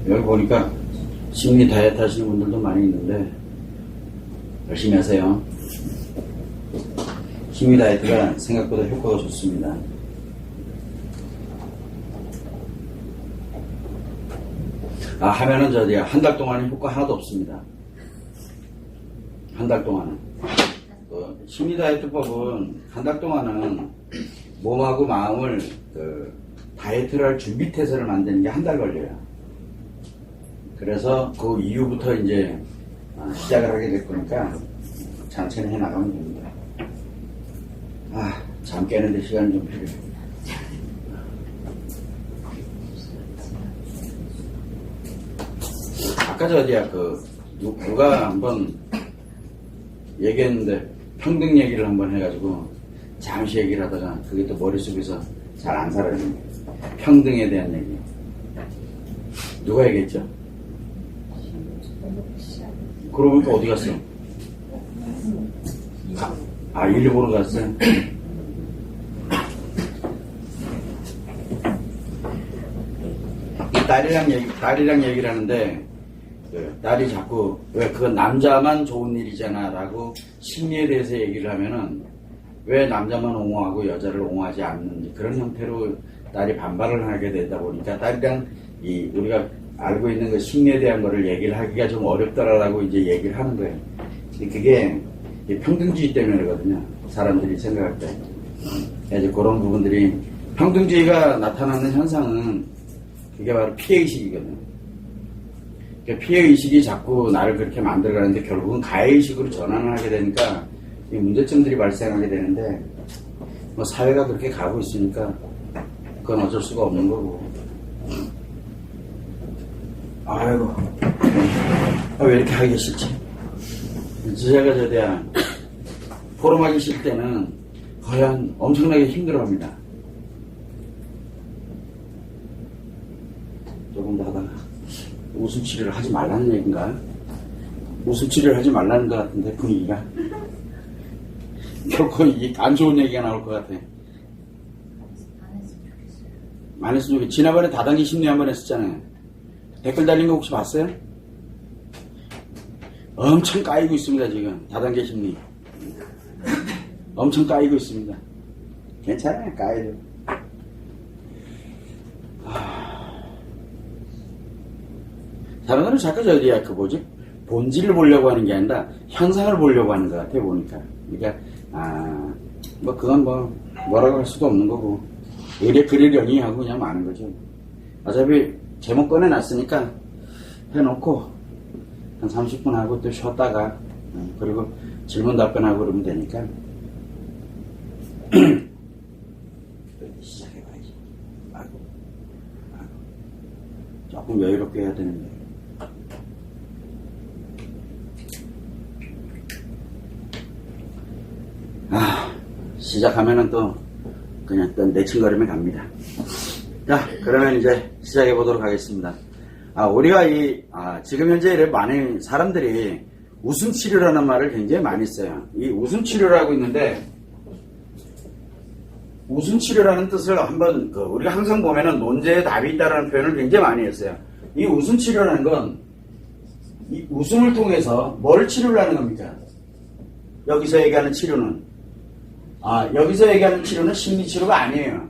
여기 보니까 심리 다이어트 하시는 분들도 많이 있는데 열심히 하세요. 심리 다이어트가 생각보다 효과가 좋습니다. 하면은 한 달 동안은 효과 하나도 없습니다. 한 달 동안은. 심리 다이어트법은 한 달 동안은 몸하고 마음을 다이어트를 할 준비 태세를 만드는 게 한 달 걸려요. 그래서 그 이후부터 이제 시작을 하게 될 거니까 천천히 해 나가면 됩니다. 잠 깨는데 시간이 좀 필요해요. 아까 누가 한번 얘기했는데 평등 얘기를 한번 해가지고 잠시 얘기를 하다가 그게 또 머릿속에서 잘 안 사라지는 거예요. 평등에 대한 얘기. 누가 얘기했죠? 그러고 보니까 어디 갔어? 일로 보러 갔어요? 딸이랑 얘기를 하는데, 딸이 자꾸, 왜 그건 남자만 좋은 일이잖아 라고 심리에 대해서 얘기를 하면은, 왜 남자만 옹호하고 여자를 옹호하지 않는지 그런 형태로 딸이 반발을 하게 되다 보니까 딸이랑 우리가 알고 있는 그 심리에 대한 거를 얘기를 하기가 좀 어렵더라라고 이제 얘기를 하는 거예요. 그게 평등주의 때문이거든요. 사람들이 생각할 때. 이제 그런 부분들이 평등주의가 나타나는 현상은 그게 바로 피해의식이거든요. 그러니까 피해의식이 자꾸 나를 그렇게 만들어가는데 결국은 가해의식으로 전환을 하게 되니까 이 문제점들이 발생하게 되는데 사회가 그렇게 가고 있으니까 그건 어쩔 수가 없는 거고. 아이고 왜 이렇게 하기 싫지? 제가 포럼하기 싫을 때는 거의 엄청나게 힘들어합니다. 조금 더 하다가 웃음치료를 하지 말라는 얘기인가? 웃음치료를 하지 말라는 것 같은데 분위기가 결코 안 좋은 얘기가 나올 것 같아. 안 했으면 좋겠어요. 지난번에 다단계 심리 한번 했었잖아요. 댓글 달린 거 혹시 봤어요? 엄청 까이고 있습니다. 지금 다단계 심리 엄청 까이고 있습니다. 괜찮아요. 까이도. 사람들은 자꾸 본질을 보려고 하는 게 아니라 현상을 보려고 하는 것 같아 보니까. 그러니까 그건 뭐라고 할 수도 없는 거고 의뢰 그리려니 하고 그냥 마는 거죠. 어차피 제목 꺼내놨으니까 해놓고 한 30분 하고 또 쉬었다가 그리고 질문 답변하고 그러면 되니까 시작해봐야지. 조금 여유롭게 해야 되는데. 시작하면은 또 그냥 또 내친거리면 갑니다. 자, 그러면 이제 시작해 보도록 하겠습니다. 우리가 지금 현재 많은 사람들이 웃음치료라는 말을 굉장히 많이 써요. 이 웃음치료라고 있는데, 웃음치료라는 뜻을 한번, 우리가 항상 보면은 논제에 답이 있다라는 표현을 굉장히 많이 했어요. 이 웃음치료라는 건, 이 웃음을 통해서 뭘 치료를 하는 겁니까? 여기서 얘기하는 치료는. 여기서 얘기하는 치료는 심리치료가 아니에요.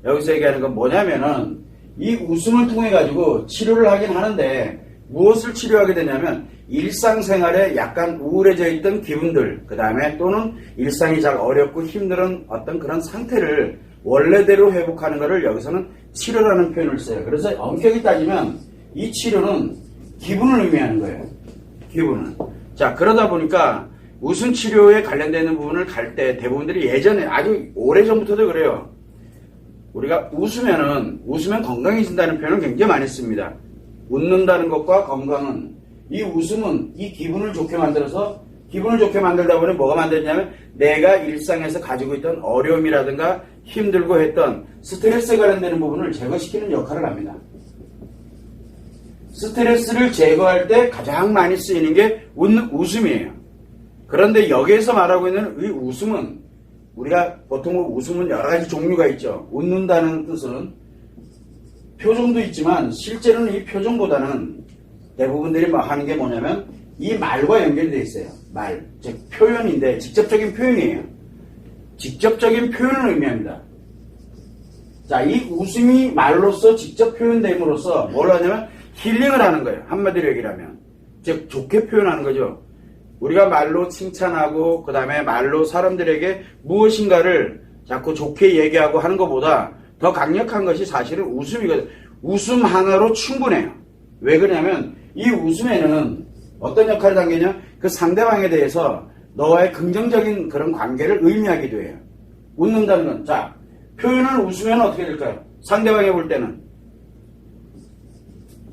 여기서 얘기하는 건 뭐냐면은, 이 웃음을 통해 가지고 치료를 하긴 하는데, 무엇을 치료하게 되냐면, 일상생활에 약간 우울해져 있던 기분들, 그 다음에 또는 일상이 잘 어렵고 힘든 어떤 그런 상태를 원래대로 회복하는 것을 여기서는 치료라는 표현을 써요. 그래서 엄격히 따지면, 이 치료는 기분을 의미하는 거예요. 기분을. 자, 그러다 보니까, 웃음 치료에 관련되는 부분을 갈 때 대부분들이 예전에 아주 오래전부터도 그래요. 우리가 웃으면 건강해진다는 표현을 굉장히 많이 씁니다. 웃는다는 것과 건강은, 이 웃음은 이 기분을 좋게 만들어서, 기분을 좋게 만들다 보니 뭐가 만들냐면 내가 일상에서 가지고 있던 어려움이라든가 힘들고 했던 스트레스에 관련되는 부분을 제거시키는 역할을 합니다. 스트레스를 제거할 때 가장 많이 쓰이는 게 웃음이에요. 그런데 여기에서 말하고 있는 이 웃음은, 우리가 보통 웃음은 여러 가지 종류가 있죠. 웃는다는 뜻은 표정도 있지만 실제로는 이 표정보다는 대부분들이 뭐 하는 게 뭐냐면 이 말과 연결이 되어 있어요. 말, 즉 표현인데 직접적인 표현이에요. 직접적인 표현을 의미합니다. 자, 이 웃음이 말로써 직접 표현됨으로써 뭘 하냐면 힐링을 하는 거예요. 한마디로 얘기를 하면. 즉 좋게 표현하는 거죠. 우리가 말로 칭찬하고 그 다음에 말로 사람들에게 무엇인가를 자꾸 좋게 얘기하고 하는 것보다 더 강력한 것이 사실은 웃음이거든요. 웃음 하나로 충분해요. 왜 그러냐면 이 웃음에는 어떤 역할을 담기냐? 그 상대방에 대해서 너와의 긍정적인 그런 관계를 의미하기도 해요. 웃는다는 건, 자, 표현을 웃으면 어떻게 될까요? 상대방이 볼 때는.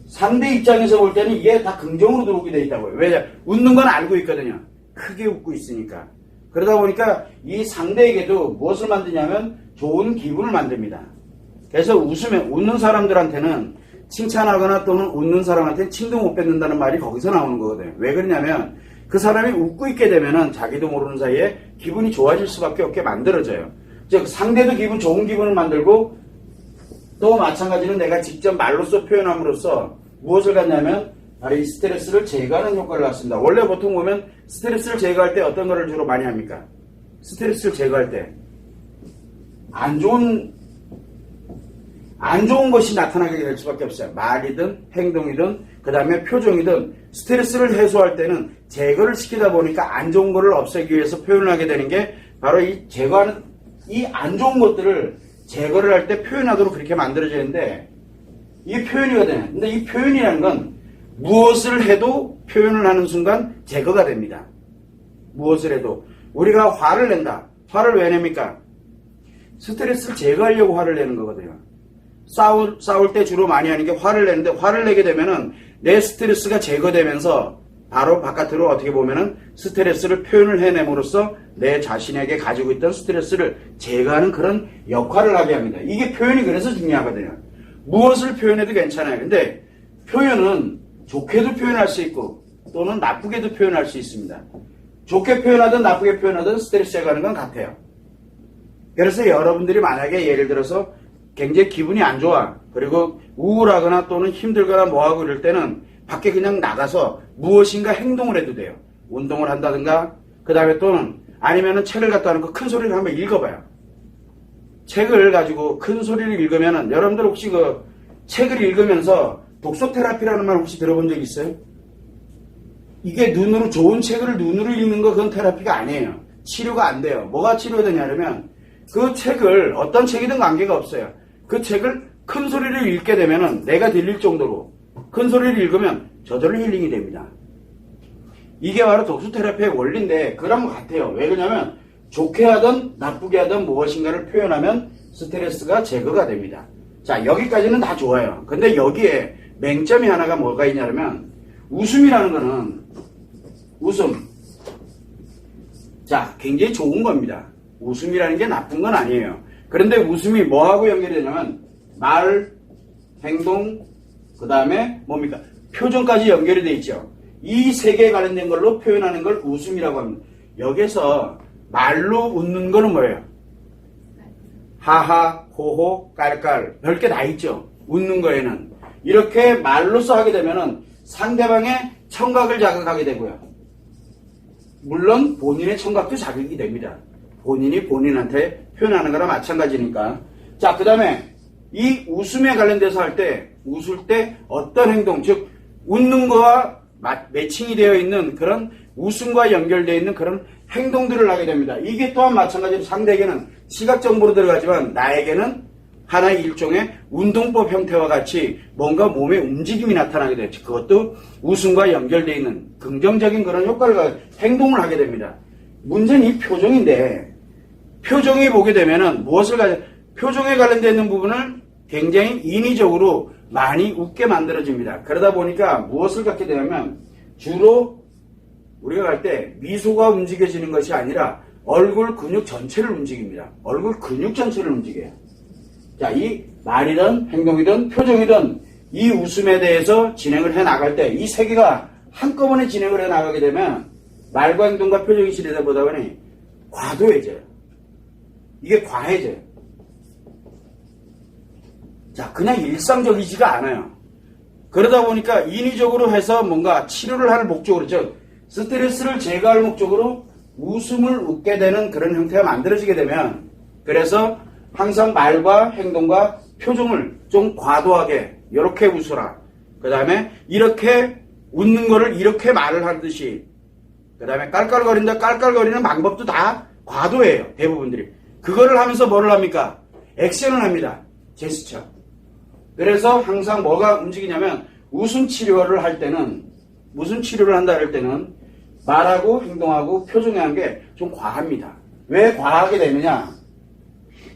상대 입장에서 볼 때는 이게 다 긍정으로 들어오게 돼 있다고요. 왜냐? 웃는 건 알고 있거든요. 크게 웃고 있으니까. 그러다 보니까 이 상대에게도 무엇을 만드냐면 좋은 기분을 만듭니다. 그래서 웃는 사람들한테는 칭찬하거나 또는 웃는 사람한테는 침도 못 뱉는다는 말이 거기서 나오는 거거든요. 왜 그러냐면 그 사람이 웃고 있게 되면은 자기도 모르는 사이에 기분이 좋아질 수밖에 없게 만들어져요. 즉 상대도 좋은 기분을 만들고 또 마찬가지로 내가 직접 말로써 표현함으로써 무엇을 갖냐면 바로 이 스트레스를 제거하는 효과를 갖습니다. 원래 보통 보면 스트레스를 제거할 때 어떤 거를 주로 많이 합니까? 스트레스를 제거할 때 안 좋은 것이 나타나게 될 수밖에 없어요. 말이든 행동이든 그 다음에 표정이든 스트레스를 해소할 때는 제거를 시키다 보니까 안 좋은 거를 없애기 위해서 표현을 하게 되는 게 바로 이 제거하는 이 안 좋은 것들을 제거를 할 때 표현하도록 그렇게 만들어지는데 이게 표현이거든요. 근데 이 표현이라는 건 무엇을 해도 표현을 하는 순간 제거가 됩니다. 무엇을 해도 우리가 화를 낸다. 화를 왜 냅니까? 스트레스를 제거하려고 화를 내는 거거든요. 싸울 때 주로 많이 하는 게 화를 내는데 화를 내게 되면은 내 스트레스가 제거되면서 바로 바깥으로 어떻게 보면은 스트레스를 표현을 해냄으로써 내 자신에게 가지고 있던 스트레스를 제거하는 그런 역할을 하게 합니다. 이게 표현이 그래서 중요하거든요. 무엇을 표현해도 괜찮아요. 근데 표현은 좋게도 표현할 수 있고 또는 나쁘게도 표현할 수 있습니다. 좋게 표현하든 나쁘게 표현하든 스트레스 제거하는 건 같아요. 그래서 여러분들이 만약에 예를 들어서 굉장히 기분이 안 좋아. 그리고 우울하거나 또는 힘들거나 뭐하고 이럴 때는 밖에 그냥 나가서 무엇인가 행동을 해도 돼요. 운동을 한다든가 그 다음에 또는 아니면은 책을 갖다 놓고 큰 소리를 한번 읽어봐요. 책을 가지고 큰 소리를 읽으면은 여러분들 혹시 그 책을 읽으면서 독서 테라피라는 말 혹시 들어본 적 있어요? 이게 눈으로 좋은 책을 눈으로 읽는 거 그건 테라피가 아니에요. 치료가 안 돼요. 뭐가 치료되냐면 그 책을 어떤 책이든 관계가 없어요. 그 책을 큰 소리를 읽게 되면은 내가 들릴 정도로 큰 소리를 읽으면 저절로 힐링이 됩니다. 이게 바로 독서 테라피의 원리인데 그런 것 같아요. 왜 그러냐면 좋게 하든 나쁘게 하든 무엇인가를 표현하면 스트레스가 제거가 됩니다. 자, 여기까지는 다 좋아요. 근데 여기에 맹점이 하나가 뭐가 있냐면 웃음이라는 거는 웃음. 자, 굉장히 좋은 겁니다. 웃음이라는 게 나쁜 건 아니에요. 그런데 웃음이 뭐하고 연결이 되냐면 말, 행동, 그 다음에 뭡니까? 표정까지 연결이 돼 있죠. 이 세 개에 관련된 걸로 표현하는 걸 웃음이라고 합니다. 여기서 말로 웃는 거는 뭐예요? 하하, 호호, 깔깔 별게 다 있죠. 웃는 거에는. 이렇게 말로써 하게 되면은 상대방의 청각을 자극하게 되고요. 물론 본인의 청각도 자극이 됩니다. 본인이 본인한테 표현하는 거랑 마찬가지니까. 자, 그 다음에 이 웃음에 관련돼서 할 때, 웃을 때 어떤 행동, 즉 웃는 거와 매칭이 되어 있는 그런 웃음과 연결되어 있는 그런 행동들을 하게 됩니다. 이게 또한 마찬가지로 상대에게는 시각정보로 들어가지만 나에게는 하나의 일종의 운동법 형태와 같이 뭔가 몸의 움직임이 나타나게 되죠. 그것도 웃음과 연결되어 있는 긍정적인 그런 효과를, 행동을 하게 됩니다. 문제는 이 표정인데, 표정이 보게 되면은 표정에 관련되어 있는 부분을 굉장히 인위적으로 많이 웃게 만들어집니다. 그러다 보니까 무엇을 갖게 되냐면 주로 우리가 갈 때 미소가 움직여지는 것이 아니라 얼굴 근육 전체를 움직입니다. 얼굴 근육 전체를 움직여요. 자, 이 말이든 행동이든 표정이든 이 웃음에 대해서 진행을 해 나갈 때 이 세 개가 한꺼번에 진행을 해 나가게 되면 말과 행동과 표정이 진행되다 보다 보니 과도해져요. 이게 과해져요. 자, 그냥 일상적이지가 않아요. 그러다 보니까 인위적으로 해서 뭔가 치료를 할 목적으로, 즉 스트레스를 제거할 목적으로 웃음을 웃게 되는 그런 형태가 만들어지게 되면, 그래서 항상 말과 행동과 표정을 좀 과도하게 이렇게 웃어라. 그 다음에 이렇게 웃는 거를 이렇게 말을 하듯이, 그 다음에 깔깔거리는 방법도 다 과도해요. 대부분들이. 그거를 하면서 뭐를 합니까? 액션을 합니다. 제스처. 그래서 항상 뭐가 움직이냐면 웃음 치료를 할 때는, 웃음 치료를 한다 할 때는 말하고 행동하고 표정이 한 게 좀 과합니다. 왜 과하게 되느냐?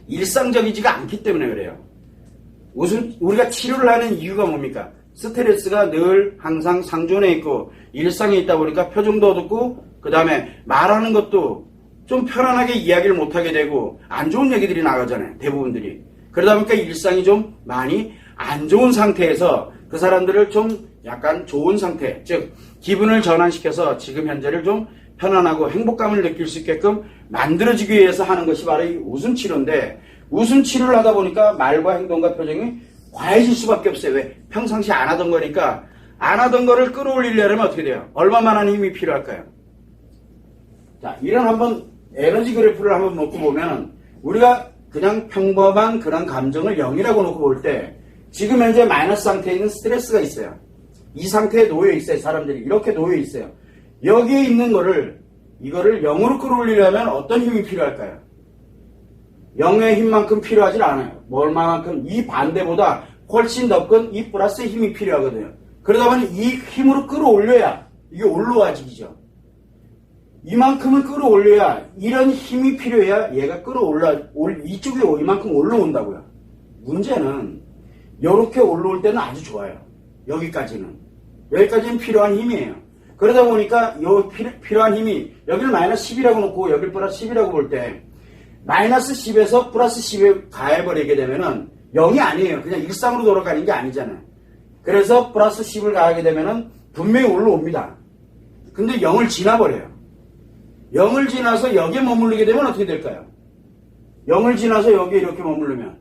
일상적이지가 않기 때문에 그래요. 우리가 치료를 하는 이유가 뭡니까? 스트레스가 늘 항상 상존해 있고 일상에 있다 보니까 표정도 어둡고, 그 다음에 말하는 것도 좀 편안하게 이야기를 못하게 되고 안 좋은 얘기들이 나가잖아요. 대부분들이. 그러다 보니까 일상이 좀 많이 안 좋은 상태에서 그 사람들을 좀 약간 좋은 상태, 즉 기분을 전환시켜서 지금 현재를 좀 편안하고 행복감을 느낄 수 있게끔 만들어지기 위해서 하는 것이 바로 이 웃음 치료인데, 웃음 치료를 하다 보니까 말과 행동과 표정이 과해질 수밖에 없어요. 왜? 평상시 안 하던 거니까. 안 하던 거를 끌어올리려면 어떻게 돼요? 얼마만한 힘이 필요할까요? 자, 이런 한번 에너지 그래프를 한번 놓고 보면, 우리가 그냥 평범한 그런 감정을 0이라고 놓고 볼 때 지금 현재 마이너스 상태에 있는 스트레스가 있어요. 이 상태에 놓여 있어요. 사람들이 이렇게 놓여 있어요. 여기에 있는 이거를 0으로 끌어올리려면 어떤 힘이 필요할까요? 0의 힘만큼 필요하진 않아요. 얼마만큼? 이 반대보다 훨씬 더 큰 이 플러스의 힘이 필요하거든요. 그러다 보니 이 힘으로 끌어올려야 이게 올라와지죠. 이만큼을 끌어올려야, 이런 힘이 필요해야 얘가 이쪽에 이만큼 올라온다고요. 문제는 이렇게 올라올 때는 아주 좋아요. 여기까지는 필요한 힘이에요. 그러다 보니까 필요한 힘이 여기를 마이너스 10이라고 놓고 여기를 플러스 10이라고 볼 때 마이너스 10에서 플러스 10에 가해버리게 되면은 0이 아니에요. 그냥 일상으로 돌아가는 게 아니잖아요. 그래서 플러스 10을 가하게 되면은 분명히 올라옵니다. 근데 0을 지나버려요. 0을 지나서 여기에 머무르게 되면 어떻게 될까요? 0을 지나서 여기에 이렇게 머무르면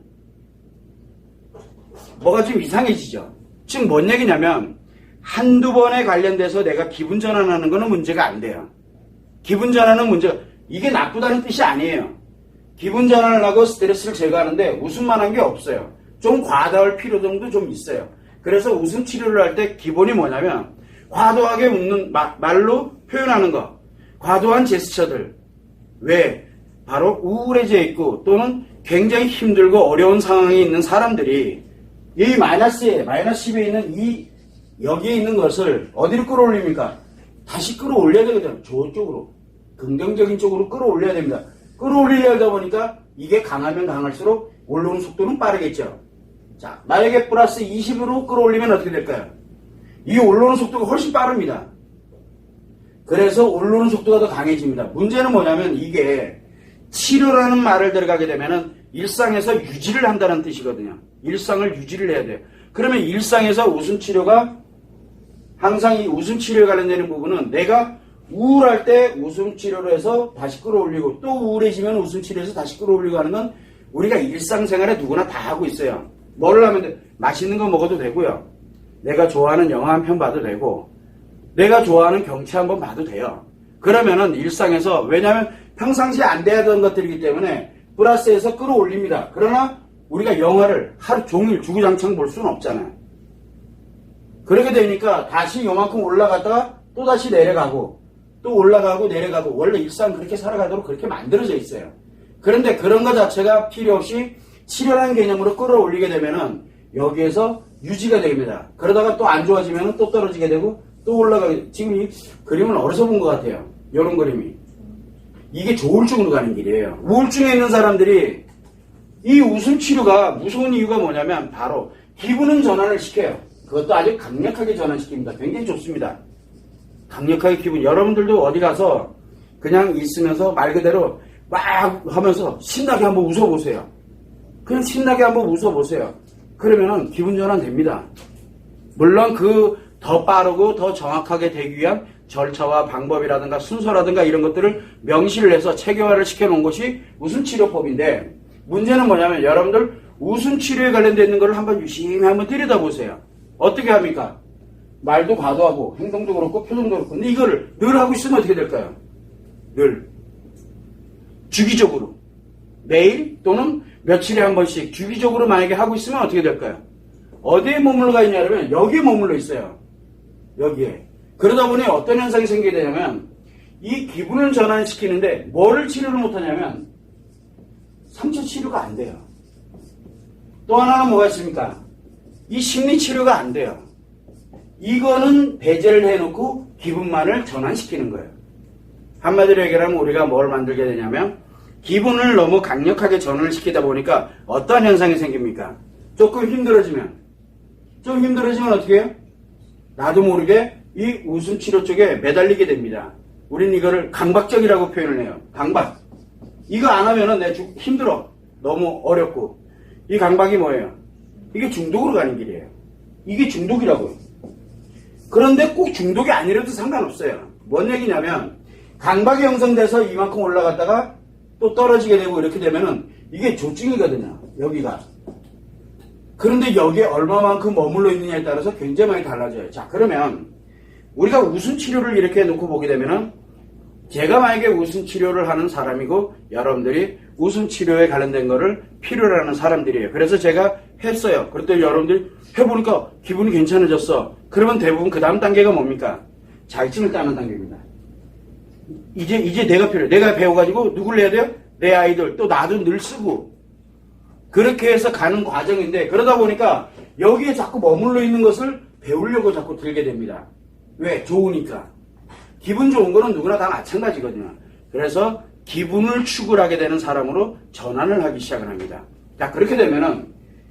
뭐가 좀 이상해지죠. 즉 뭔 얘기냐면 한두 번에 관련돼서 내가 기분 전환하는 거는 문제가 안 돼요. 기분 전환은 이게 나쁘다는 뜻이 아니에요. 기분 전환을 하고 스트레스를 제거하는데 웃음만 한 게 없어요. 좀 과다할 필요성도 좀 있어요. 그래서 웃음 치료를 할 때 기본이 뭐냐면 과도하게 웃는 말로 표현하는 거, 과도한 제스처들. 왜? 바로 우울해져 있고 또는 굉장히 힘들고 어려운 상황에 있는 사람들이 이 마이너스 10에 있는 여기에 있는 것을 어디로 끌어올립니까? 다시 끌어올려야 되거든요. 저쪽으로. 긍정적인 쪽으로 끌어올려야 됩니다. 끌어올리려다 보니까 이게 강하면 강할수록 올라오는 속도는 빠르겠죠. 자, 만약에 플러스 20으로 끌어올리면 어떻게 될까요? 이 올라오는 속도가 훨씬 빠릅니다. 그래서 올라오는 속도가 더 강해집니다. 문제는 뭐냐면 이게 치료라는 말을 들어가게 되면은 일상에서 유지를 한다는 뜻이거든요. 일상을 유지를 해야 돼요. 그러면 일상에서 웃음 치료가 항상 이 웃음 치료에 관련되는 부분은 내가 우울할 때 웃음 치료로 해서 다시 끌어올리고 또 우울해지면 웃음 치료해서 다시 끌어올리고 하는 건 우리가 일상생활에 누구나 다 하고 있어요. 뭐를 하면 돼? 맛있는 거 먹어도 되고요. 내가 좋아하는 영화 한 편 봐도 되고 내가 좋아하는 경치 한번 봐도 돼요. 그러면은 일상에서, 왜냐하면 평상시에 안 되던 것들이기 때문에 플러스에서 끌어올립니다. 그러나 우리가 영화를 하루 종일 주구장창 볼 수는 없잖아요. 그렇게 되니까 다시 요만큼 올라갔다가 또 다시 내려가고 또 올라가고 내려가고, 원래 일상 그렇게 살아가도록 그렇게 만들어져 있어요. 그런데 그런 것 자체가 필요 없이 치료라는 개념으로 끌어올리게 되면은 여기에서 유지가 됩니다. 그러다가 또 안 좋아지면은 또 떨어지게 되고 또 올라가게. 지금 이 그림은 어디서 본 것 같아요. 이런 그림이. 이게 조울증으로 가는 길이에요. 우울증에 있는 사람들이 이 웃음 치료가 무서운 이유가 뭐냐면 바로 기분은 전환을 시켜요. 그것도 아주 강력하게 전환시킵니다. 굉장히 좋습니다. 강력하게 기분. 여러분들도 어디 가서 그냥 있으면서 말 그대로 막 하면서 신나게 한번 웃어보세요. 그냥 신나게 한번 웃어보세요. 그러면은 기분 전환 됩니다. 물론 더 빠르고 더 정확하게 되기 위한 절차와 방법이라든가 순서라든가 이런 것들을 명시를 해서 체계화를 시켜놓은 것이 웃음 치료법인데, 문제는 뭐냐면 여러분들 웃음 치료에 관련되어 있는 걸 한번 유심히 한번 들여다보세요. 어떻게 합니까? 말도 과도하고 행동도 그렇고 표정도 그렇고. 근데 이거를 늘 하고 있으면 어떻게 될까요? 늘 주기적으로 매일 또는 며칠에 한 번씩 주기적으로 만약에 하고 있으면 어떻게 될까요? 어디에 머물러 있냐면 여기에 머물러 있어요. 여기에. 그러다 보니 어떤 현상이 생기게 되냐면 이 기분을 전환시키는데 뭐를 치료를 못하냐면 상처 치료가 안 돼요. 또 하나는 뭐가 있습니까? 이 심리 치료가 안 돼요. 이거는 배제를 해놓고 기분만을 전환시키는 거예요. 한마디로 얘기하면 우리가 뭘 만들게 되냐면 기분을 너무 강력하게 전환을 시키다 보니까 어떠한 현상이 생깁니까? 조금 힘들어지면 어떻게 해요? 나도 모르게 이 웃음 치료 쪽에 매달리게 됩니다. 우린 이거를 강박적이라고 표현을 해요. 강박. 이거 안 하면은 내 힘들어. 너무 어렵고. 이 강박이 뭐예요? 이게 중독으로 가는 길이에요. 이게 중독이라고요. 그런데 꼭 중독이 아니라도 상관없어요. 뭔 얘기냐면 강박이 형성돼서 이만큼 올라갔다가 또 떨어지게 되고 이렇게 되면은 이게 조증이거든요. 여기가. 그런데 여기에 얼마만큼 머물러 있느냐에 따라서 굉장히 많이 달라져요. 자, 그러면 우리가 웃음 치료를 이렇게 놓고 보게 되면은 제가 만약에 웃음 치료를 하는 사람이고 여러분들이 웃음 치료에 관련된 거를 필요로 하는 사람들이에요. 그래서 제가 했어요. 그랬더니 여러분들이 해보니까 기분이 괜찮아졌어. 그러면 대부분 그 다음 단계가 뭡니까? 자격증을 따는 단계입니다. 이제 내가 필요해. 내가 배워가지고 누굴 해야 돼요? 내 아이들, 또 나도 늘 쓰고. 그렇게 해서 가는 과정인데 그러다 보니까 여기에 자꾸 머물러 있는 것을 배우려고 자꾸 들게 됩니다. 왜? 좋으니까. 기분 좋은 거는 누구나 다 마찬가지거든요. 그래서 기분을 추구하게 되는 사람으로 전환을 하기 시작을 합니다. 자, 그렇게 되면은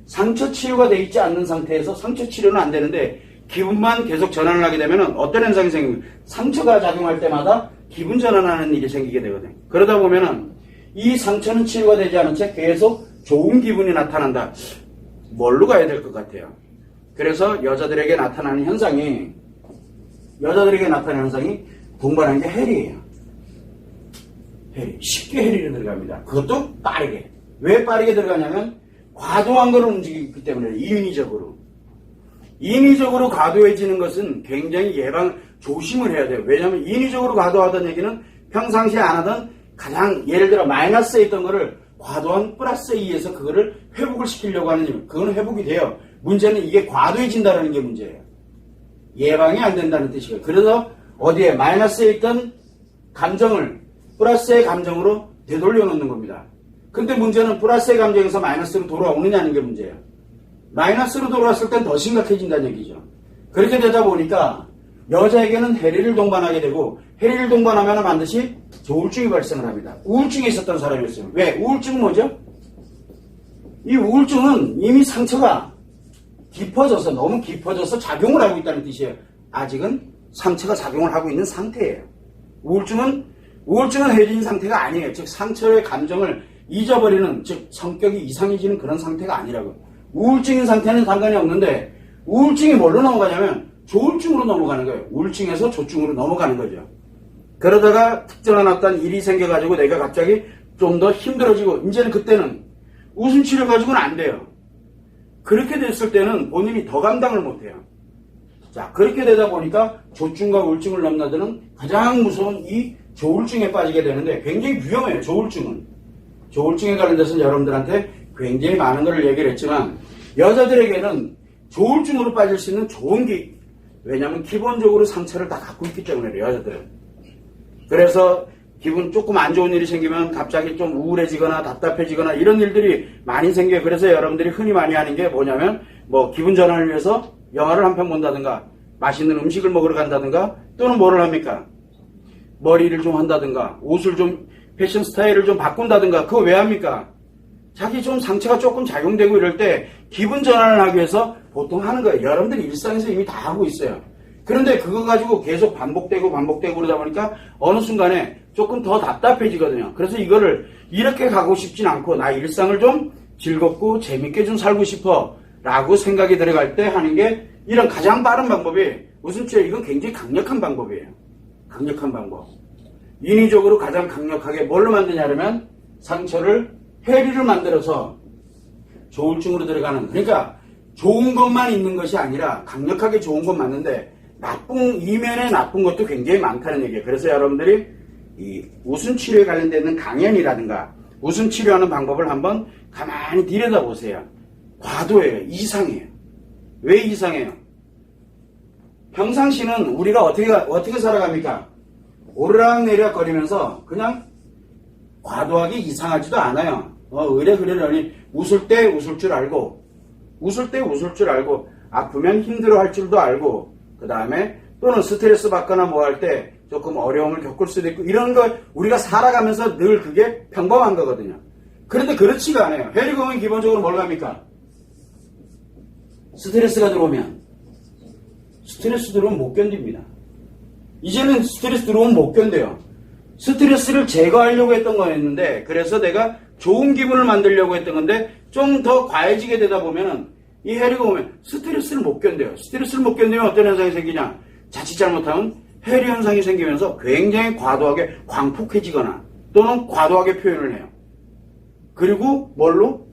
상처 치료가 돼 있지 않는 상태에서 상처 치료는 안 되는데 기분만 계속 전환을 하게 되면은 어떤 현상이 생깁니까? 상처가 작용할 때마다 기분 전환하는 일이 생기게 되거든요. 그러다 보면은 이 상처는 치료가 되지 않은 채 계속 좋은 기분이 나타난다. 뭘로 가야 될 것 같아요? 그래서 여자들에게 나타나는 현상이 동반하는 게 해리예요. 해리. 쉽게 해리로 들어갑니다. 그것도 빠르게. 왜 빠르게 들어가냐면 과도한 걸 움직이기 때문에 인위적으로 과도해지는 것은 굉장히 조심을 해야 돼요. 왜냐하면 인위적으로 과도하던 얘기는 평상시에 안 하던 가장 예를 들어 마이너스에 있던 거를 과도한 플러스에 의해서 그거를 회복을 시키려고 하는 일. 그건 회복이 돼요. 문제는 이게 과도해진다는 게 문제예요. 예방이 안 된다는 뜻이에요. 그래서 어디에 마이너스에 있던 감정을 플러스의 감정으로 되돌려 놓는 겁니다. 근데 문제는 플러스의 감정에서 마이너스로 돌아오느냐는 게 문제예요. 마이너스로 돌아왔을 땐 더 심각해진다는 얘기죠. 그렇게 되다 보니까 여자에게는 해리를 동반하게 되고 해리를 동반하면 반드시 우울증이 발생을 합니다. 우울증이 있었던 사람이었어요. 왜? 우울증은 뭐죠? 이 우울증은 이미 상처가 너무 깊어져서 작용을 하고 있다는 뜻이에요. 아직은 상처가 작용을 하고 있는 상태예요. 우울증은 해리인 상태가 아니에요. 즉 상처의 감정을 잊어버리는, 즉 성격이 이상해지는 그런 상태가 아니라고요. 우울증인 상태는 상관이 없는데 우울증이 뭘로 넘어가냐면 조울증으로 넘어가는 거예요. 우울증에서 조증으로 넘어가는 거죠. 그러다가 특정한 어떤 일이 생겨가지고 내가 갑자기 좀 더 힘들어지고 이제는 그때는 웃음 치료 가지고는 안 돼요. 그렇게 됐을 때는 본인이 더 감당을 못해요. 자, 그렇게 되다 보니까 조증과 우울증을 넘나드는 가장 무서운 이 조울증에 빠지게 되는데 굉장히 위험해요. 조울증에 관련돼서 여러분들한테 굉장히 많은 걸 얘기를 했지만 여자들에게는 조울증으로 빠질 수 있는 좋은 게, 왜냐하면 기본적으로 상처를 다 갖고 있기 때문에 여자들은. 그래서 기분 조금 안 좋은 일이 생기면 갑자기 좀 우울해지거나 답답해지거나 이런 일들이 많이 생겨요. 그래서 여러분들이 흔히 많이 하는 게 뭐냐면 기분 전환을 위해서 영화를 한 편 본다든가 맛있는 음식을 먹으러 간다든가 또는 뭐를 합니까? 머리를 좀 한다든가 옷을 좀 패션 스타일을 좀 바꾼다든가. 그거 왜 합니까? 자기 좀 상처가 조금 작용되고 이럴 때 기분 전환을 하기 위해서 보통 하는 거예요. 여러분들이 일상에서 이미 다 하고 있어요. 그런데 그거 가지고 계속 반복되고 그러다 보니까 어느 순간에 조금 더 답답해지거든요. 그래서 이거를 이렇게 가고 싶진 않고 나 일상을 좀 즐겁고 재밌게 좀 살고 싶어 라고 생각이 들어갈 때 하는 게 이런 가장 빠른 방법이 웃음 치료. 이건 굉장히 강력한 방법이에요. 강력한 방법. 인위적으로 가장 강력하게 뭘로 만드냐면 상처를 해리를 만들어서 조울증으로 들어가는, 그러니까 좋은 것만 있는 것이 아니라 강력하게 좋은 건 맞는데 이면에 나쁜 것도 굉장히 많다는 얘기예요. 그래서 여러분들이 이 웃음 치료에 관련된 강연이라든가 웃음 치료하는 방법을 한번 가만히 들여다보세요. 과도해요. 이상해요. 왜 이상해요? 평상시는 우리가 어떻게 살아갑니까? 오르락내리락 거리면서 그냥 과도하게 이상하지도 않아요. 의래 그러려니 웃을 때 웃을 줄 알고, 웃을 때 웃을 줄 알고, 아프면 힘들어할 줄도 알고, 그 다음에 또는 스트레스 받거나 뭐 할 때 조금 어려움을 겪을 수도 있고, 이런 거 우리가 살아가면서 늘 그게 평범한 거거든요. 그런데 그렇지가 않아요. 해리공은 기본적으로 뭘 합니까? 스트레스가 들어오면 못 견딥니다. 이제는 스트레스 들어오면 못 견뎌요. 스트레스를 제거하려고 했던 거였는데, 그래서 내가 좋은 기분을 만들려고 했던 건데 좀 더 과해지게 되다 보면은 이 해리가 오면 스트레스를 못 견뎌요. 스트레스를 못 견디면 어떤 현상이 생기냐? 자칫 잘못하면 해리 현상이 생기면서 굉장히 과도하게 광폭해지거나 또는 과도하게 표현을 해요. 그리고 뭘로?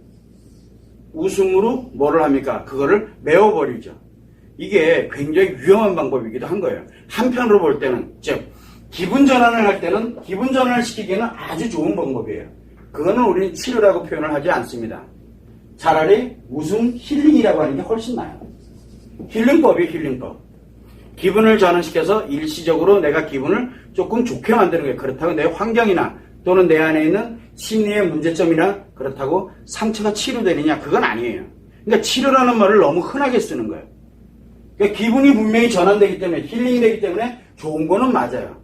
웃음으로 뭐를 합니까? 그거를 메워버리죠. 이게 굉장히 위험한 방법이기도 한 거예요. 한편으로 볼 때는, 즉 기분 전환을 할 때는 기분 전환을 시키기에는 아주 좋은 방법이에요. 그거는 우리는 치료라고 표현을 하지 않습니다. 차라리 웃음 힐링이라고 하는 게 훨씬 나아요. 힐링법이에요. 힐링법. 기분을 전환시켜서 일시적으로 내가 기분을 조금 좋게 만드는 거예요. 그렇다고 내 환경이나 또는 내 안에 있는 심리의 문제점이나 그렇다고 상처가 치료되느냐? 그건 아니에요. 그러니까 치료라는 말을 너무 흔하게 쓰는 거예요. 그러니까 기분이 분명히 전환되기 때문에, 힐링이 되기 때문에 좋은 거는 맞아요.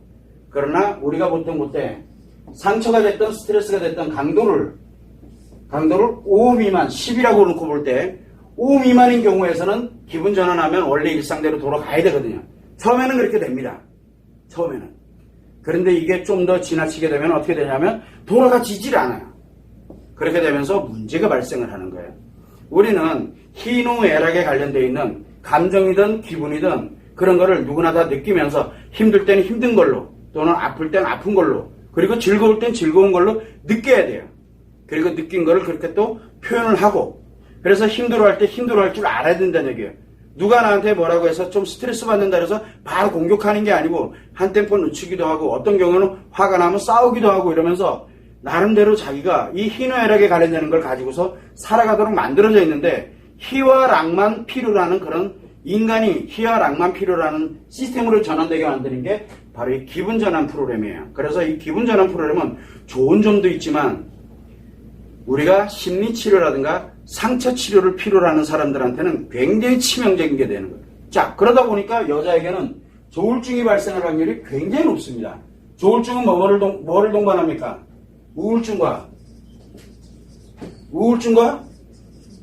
그러나 우리가 보통 그때 상처가 됐던 스트레스가 됐던 강도를 5 미만, 10이라고 놓고 볼 때 5 미만인 경우에서는 기분 전환하면 원래 일상대로 돌아가야 되거든요. 처음에는 그렇게 됩니다. 처음에는. 그런데 이게 좀 더 지나치게 되면 어떻게 되냐면 돌아가지질 않아요. 그렇게 되면서 문제가 발생을 하는 거예요. 우리는 희노애락에 관련되어 있는 감정이든 기분이든 그런 거를 누구나 다 느끼면서 힘들 때는 힘든 걸로 또는 아플 때는 아픈 걸로 그리고 즐거울 땐 즐거운 걸로 느껴야 돼요. 그리고 느낀 거를 그렇게 또 표현을 하고, 그래서 힘들어할 때 힘들어할 줄 알아야 된다는 얘기예요. 누가 나한테 뭐라고 해서 좀 스트레스 받는다 해서 바로 공격하는 게 아니고 한 템포 늦추기도 하고 어떤 경우는 화가 나면 싸우기도 하고 이러면서 나름대로 자기가 이 희노애락에 관련되는 걸 가지고서 살아가도록 만들어져 있는데, 희와 락만 필요라는 그런 인간이 희와 락만 필요라는 시스템으로 전환되게 만드는 게 바로 이 기분 전환 프로그램이에요. 그래서 이 기분 전환 프로그램은 좋은 점도 있지만 우리가 심리 치료라든가 상처 치료를 필요로 하는 사람들한테는 굉장히 치명적인 게 되는 거예요. 자, 그러다 보니까 여자에게는 조울증이 발생할 확률이 굉장히 높습니다. 조울증은 뭐를 동반합니까? 우울증과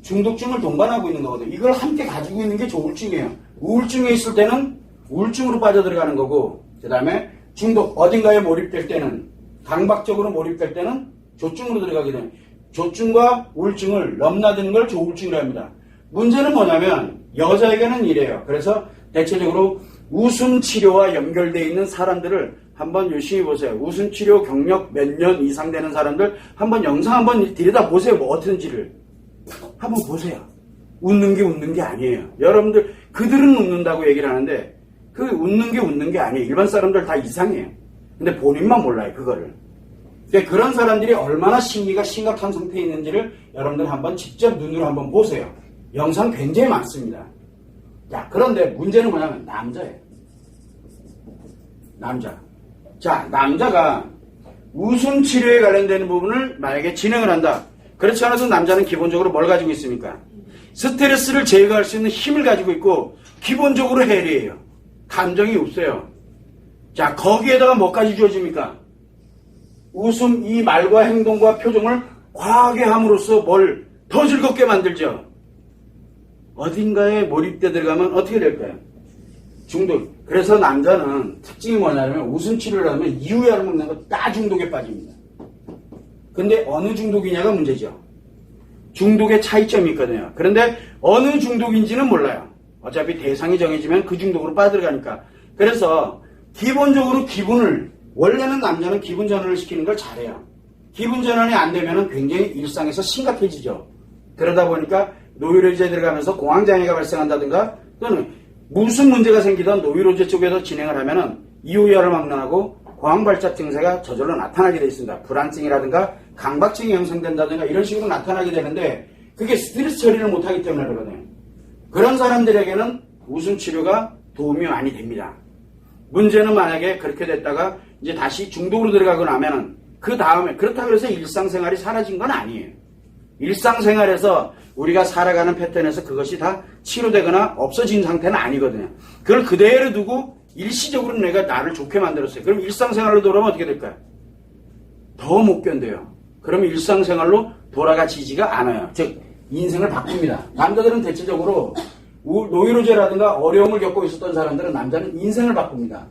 중독증을 동반하고 있는 거거든요. 이걸 함께 가지고 있는 게 조울증이에요. 우울증에 있을 때는 우울증으로 빠져들어가는 거고, 그 다음에 중독, 어딘가에 몰입될 때는, 강박적으로 몰입될 때는 조증으로 들어가게 되는, 조증과 우울증을 넘나드는 걸 조울증이라고 합니다. 문제는 뭐냐면 여자에게는 이래요. 그래서 대체적으로 웃음 치료와 연결되어 있는 사람들을 한번 열심히 보세요. 웃음 치료 경력 몇 년 이상 되는 사람들 한번 영상 한번 들여다보세요. 뭐 어떤지를 한번 보세요. 웃는 게 아니에요. 여러분들 그들은 웃는다고 얘기를 하는데 그 웃는 게 아니에요. 일반 사람들 다 이상해요. 근데 본인만 몰라요. 그거를. 그런 사람들이 얼마나 심리가 심각한 상태에 있는지를 여러분들 한번 직접 눈으로 한번 보세요. 영상 굉장히 많습니다. 자, 그런데 문제는 뭐냐면 남자예요. 남자. 자, 남자가 웃음 치료에 관련되는 부분을 만약에 진행을 한다. 그렇지 않아도 남자는 기본적으로 뭘 가지고 있습니까? 스트레스를 제거할 수 있는 힘을 가지고 있고 기본적으로 해리해요. 감정이 없어요. 자, 거기에다가 뭐까지 주어집니까? 웃음, 이 말과 행동과 표정을 과하게 함으로써 뭘 더 즐겁게 만들죠. 어딘가에 몰입돼 들어가면 어떻게 될까요? 중독. 그래서 남자는 특징이 뭐냐면 웃음 치료를 하면 이후에 먹는 거 다 중독에 빠집니다. 근데 어느 중독이냐가 문제죠. 중독의 차이점이 있거든요. 그런데 어느 중독인지는 몰라요. 어차피 대상이 정해지면 그 중독으로 빠져들어가니까. 그래서 기본적으로 원래는 남자는 기분 전환을 시키는 걸 잘해요. 기분 전환이 안 되면 굉장히 일상에서 심각해지죠. 그러다 보니까 노이로제에 들어가면서 공황장애가 발생한다든가 또는 무슨 문제가 생기던 노이로제 쪽에서 진행을 하면은 이후열을 막론하고 공황발작 증세가 저절로 나타나게 되어 있습니다. 불안증이라든가 강박증이 형성된다든가 이런 식으로 나타나게 되는데 그게 스트레스 처리를 못하기 때문에 그러거든요. 그런 사람들에게는 웃음 치료가 도움이 많이 됩니다. 문제는 만약에 그렇게 됐다가 이제 다시 중독으로 들어가고 나면은 그 다음에 그렇다고 해서 일상생활이 사라진 건 아니에요. 일상생활에서 우리가 살아가는 패턴에서 그것이 다 치료되거나 없어진 상태는 아니거든요. 그걸 그대로 두고 일시적으로 내가 나를 좋게 만들었어요. 그럼 일상생활로 돌아오면 어떻게 될까요? 더 못 견뎌요. 그럼 일상생활로 돌아가지지가 않아요. 즉 인생을 바꿉니다. 남자들은 대체적으로 노이로제라든가 어려움을 겪고 있었던 사람들은 남자는 인생을 바꿉니다.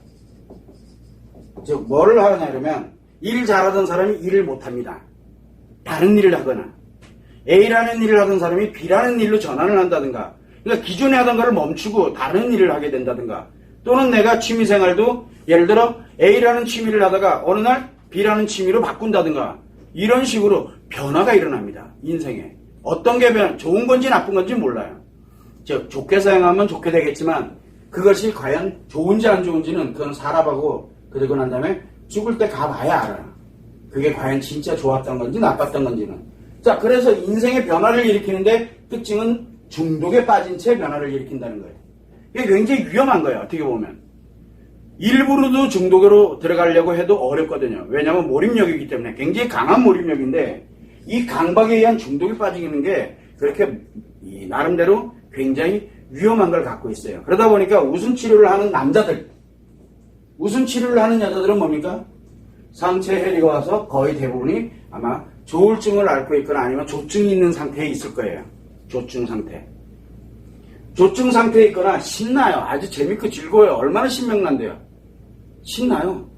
즉 뭐를 하느냐 그러면 일 잘하던 사람이 일을 못합니다. 다른 일을 하거나 A라는 일을 하던 사람이 B라는 일로 전환을 한다든가 그러니까 기존에 하던 거를 멈추고 다른 일을 하게 된다든가 또는 내가 취미생활도 예를 들어 A라는 취미를 하다가 어느 날 B라는 취미로 바꾼다든가 이런 식으로 변화가 일어납니다. 인생에. 어떤 게 좋은 건지 나쁜 건지 몰라요. 즉 좋게 사용하면 좋게 되겠지만 그것이 과연 좋은지 안 좋은지는 그건 살아보고 그러고 난 다음에 죽을 때 가봐야 알아요. 그게 과연 진짜 좋았던 건지 나빴던 건지는. 자, 그래서 인생의 변화를 일으키는데 특징은 중독에 빠진 채 변화를 일으킨다는 거예요. 이게 굉장히 위험한 거예요. 어떻게 보면. 일부러도 중독으로 들어가려고 해도 어렵거든요. 왜냐하면 몰입력이기 때문에 굉장히 강한 몰입력인데 이 강박에 의한 중독에 빠지는 게 그렇게 나름대로 굉장히 위험한 걸 갖고 있어요. 그러다 보니까 웃음 치료를 하는 남자들, 웃음 치료를 하는 여자들은 뭡니까? 상체 해리가 와서 거의 대부분이 아마 조울증을 앓고 있거나 아니면 조증이 있는 상태에 있을 거예요. 조증 상태. 조증 상태에 있거나 신나요. 아주 재밌고 즐거워요. 얼마나 신명난데요. 신나요.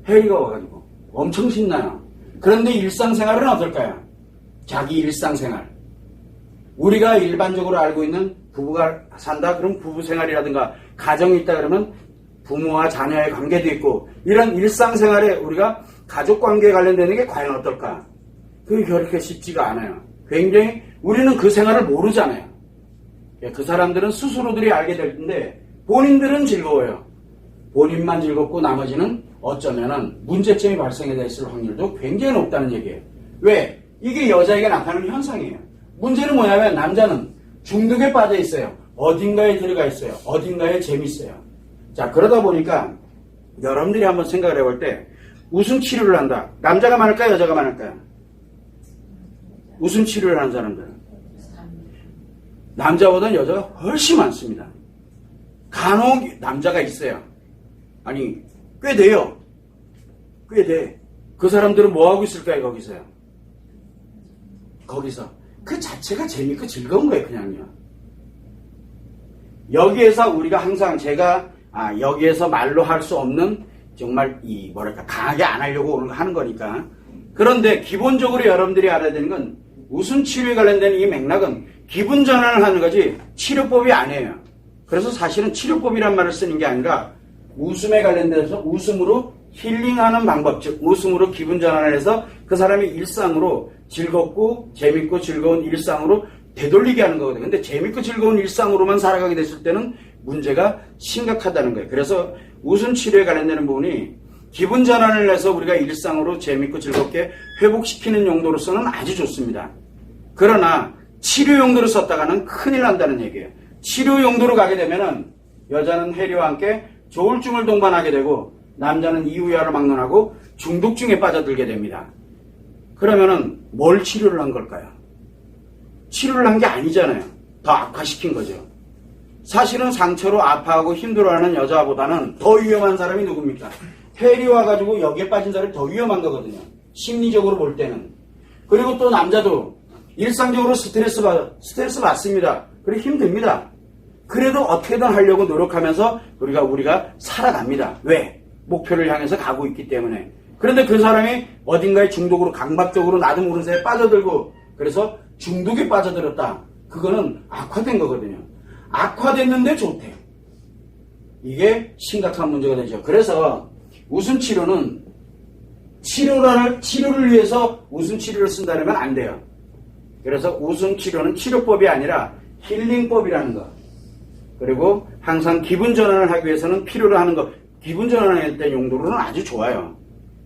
해리가 와가지고 엄청 신나요. 그런데 일상생활은 어떨까요? 자기 일상생활. 우리가 일반적으로 알고 있는 부부가 산다 그럼 부부생활이라든가 가정이 있다 그러면 부모와 자녀의 관계도 있고 이런 일상생활에 우리가 가족관계에 관련되는 게 과연 어떨까? 그게 그렇게 쉽지가 않아요. 굉장히 우리는 그 생활을 모르잖아요. 그 사람들은 스스로들이 알게 될 텐데 본인들은 즐거워요. 본인만 즐겁고 나머지는 어쩌면은 문제점이 발생해 있을 확률도 굉장히 높다는 얘기예요. 왜? 이게 여자에게 나타나는 현상이에요. 문제는 뭐냐면 남자는 중독에 빠져 있어요. 어딘가에 들어가 있어요. 어딘가에 재밌어요. 자, 그러다 보니까 여러분들이 한번 생각을 해볼 때 웃음 치료를 한다. 남자가 많을까요? 여자가 많을까요? 웃음 치료를 하는 사람들은 남자보다는 여자가 훨씬 많습니다. 간혹 남자가 있어요. 아니 꽤 돼요. 꽤 돼. 그 사람들은 뭐하고 있을까요? 거기서 그 자체가 재밌고 즐거운 거예요. 그냥요. 여기에서 우리가 항상 제가 여기에서 말로 할 수 없는 정말 강하게 안 하려고 하는 거니까. 그런데 기본적으로 여러분들이 알아야 되는 건 웃음 치료에 관련된 이 맥락은 기분 전환을 하는 거지 치료법이 아니에요. 그래서 사실은 치료법이란 말을 쓰는 게 아니라 웃음에 관련돼서 웃음으로 힐링하는 방법, 즉 웃음으로 기분 전환을 해서 그 사람이 일상으로 즐겁고 재밌고 즐거운 일상으로 되돌리게 하는 거거든요. 근데 재밌고 즐거운 일상으로만 살아가게 됐을 때는 문제가 심각하다는 거예요. 그래서 웃음 치료에 관련되는 부분이 기분 전환을 해서 우리가 일상으로 재밌고 즐겁게 회복시키는 용도로서는 아주 좋습니다. 그러나 치료 용도로 썼다가는 큰일 난다는 얘기예요. 치료 용도로 가게 되면은 여자는 해리와 함께 조울증을 동반하게 되고 남자는 이후야를 막론하고 중독증에 빠져들게 됩니다. 그러면은 뭘 치료를 한 걸까요? 치료를 한 게 아니잖아요. 더 악화시킨 거죠. 사실은 상처로 아파하고 힘들어하는 여자보다는 더 위험한 사람이 누굽니까? 해리 와가지고 여기에 빠진 사람이 더 위험한 거거든요. 심리적으로 볼 때는. 그리고 또 남자도 일상적으로 스트레스 받습니다. 그리고 힘듭니다. 그래도 어떻게든 하려고 노력하면서 우리가 살아갑니다. 왜? 목표를 향해서 가고 있기 때문에. 그런데 그 사람이 어딘가에 중독으로 강박적으로 나도 모르는 새에 빠져들고 그래서 중독에 빠져들었다. 그거는 악화된 거거든요. 악화됐는데 좋대요. 이게 심각한 문제가 되죠. 그래서 웃음 치료는 치료를 위해서 웃음 치료를 쓴다면 안 돼요. 그래서 웃음 치료는 치료법이 아니라 힐링법이라는 거. 그리고 항상 기분 전환을 하기 위해서는 필요로 하는 것, 기분 전환할 때 용도로는 아주 좋아요.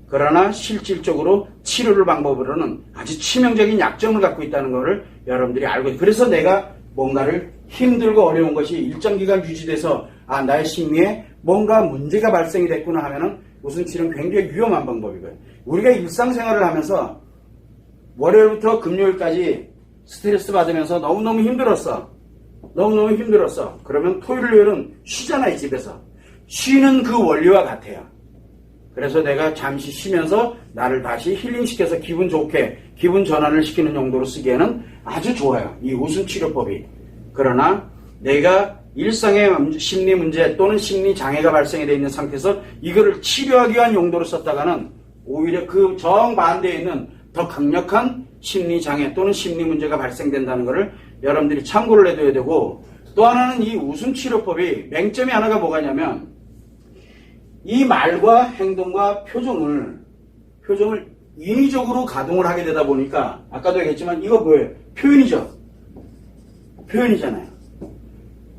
그러나 실질적으로 치료를 방법으로는 아주 치명적인 약점을 갖고 있다는 것을 여러분들이 알고 있어요. 그래서 내가 뭔가를 힘들고 어려운 것이 일정 기간 유지돼서 나의 심리에 뭔가 문제가 발생이 됐구나 하면은 웃음 치료는 굉장히 위험한 방법이고요. 우리가 일상생활을 하면서 월요일부터 금요일까지 스트레스 받으면서 너무너무 힘들었어. 너무너무 힘들었어. 그러면 토요일, 일요일은 쉬잖아요, 집에서. 쉬는 그 원리와 같아요. 그래서 내가 잠시 쉬면서 나를 다시 힐링시켜서 기분 좋게, 기분 전환을 시키는 용도로 쓰기에는 아주 좋아요. 이 웃음치료법이. 그러나 내가 일상의 심리 문제 또는 심리 장애가 발생이 되어 있는 상태에서 이거를 치료하기 위한 용도로 썼다가는 오히려 그 정반대에 있는 더 강력한 심리 장애 또는 심리 문제가 발생된다는 것을 여러분들이 참고를 해둬야 되고, 또 하나는 이 웃음치료법이 맹점이 하나가 뭐가냐면 이 말과 행동과 표정을 인위적으로 가동을 하게 되다 보니까 아까도 얘기했지만 이거 뭐예요? 표현이죠. 표현이잖아요.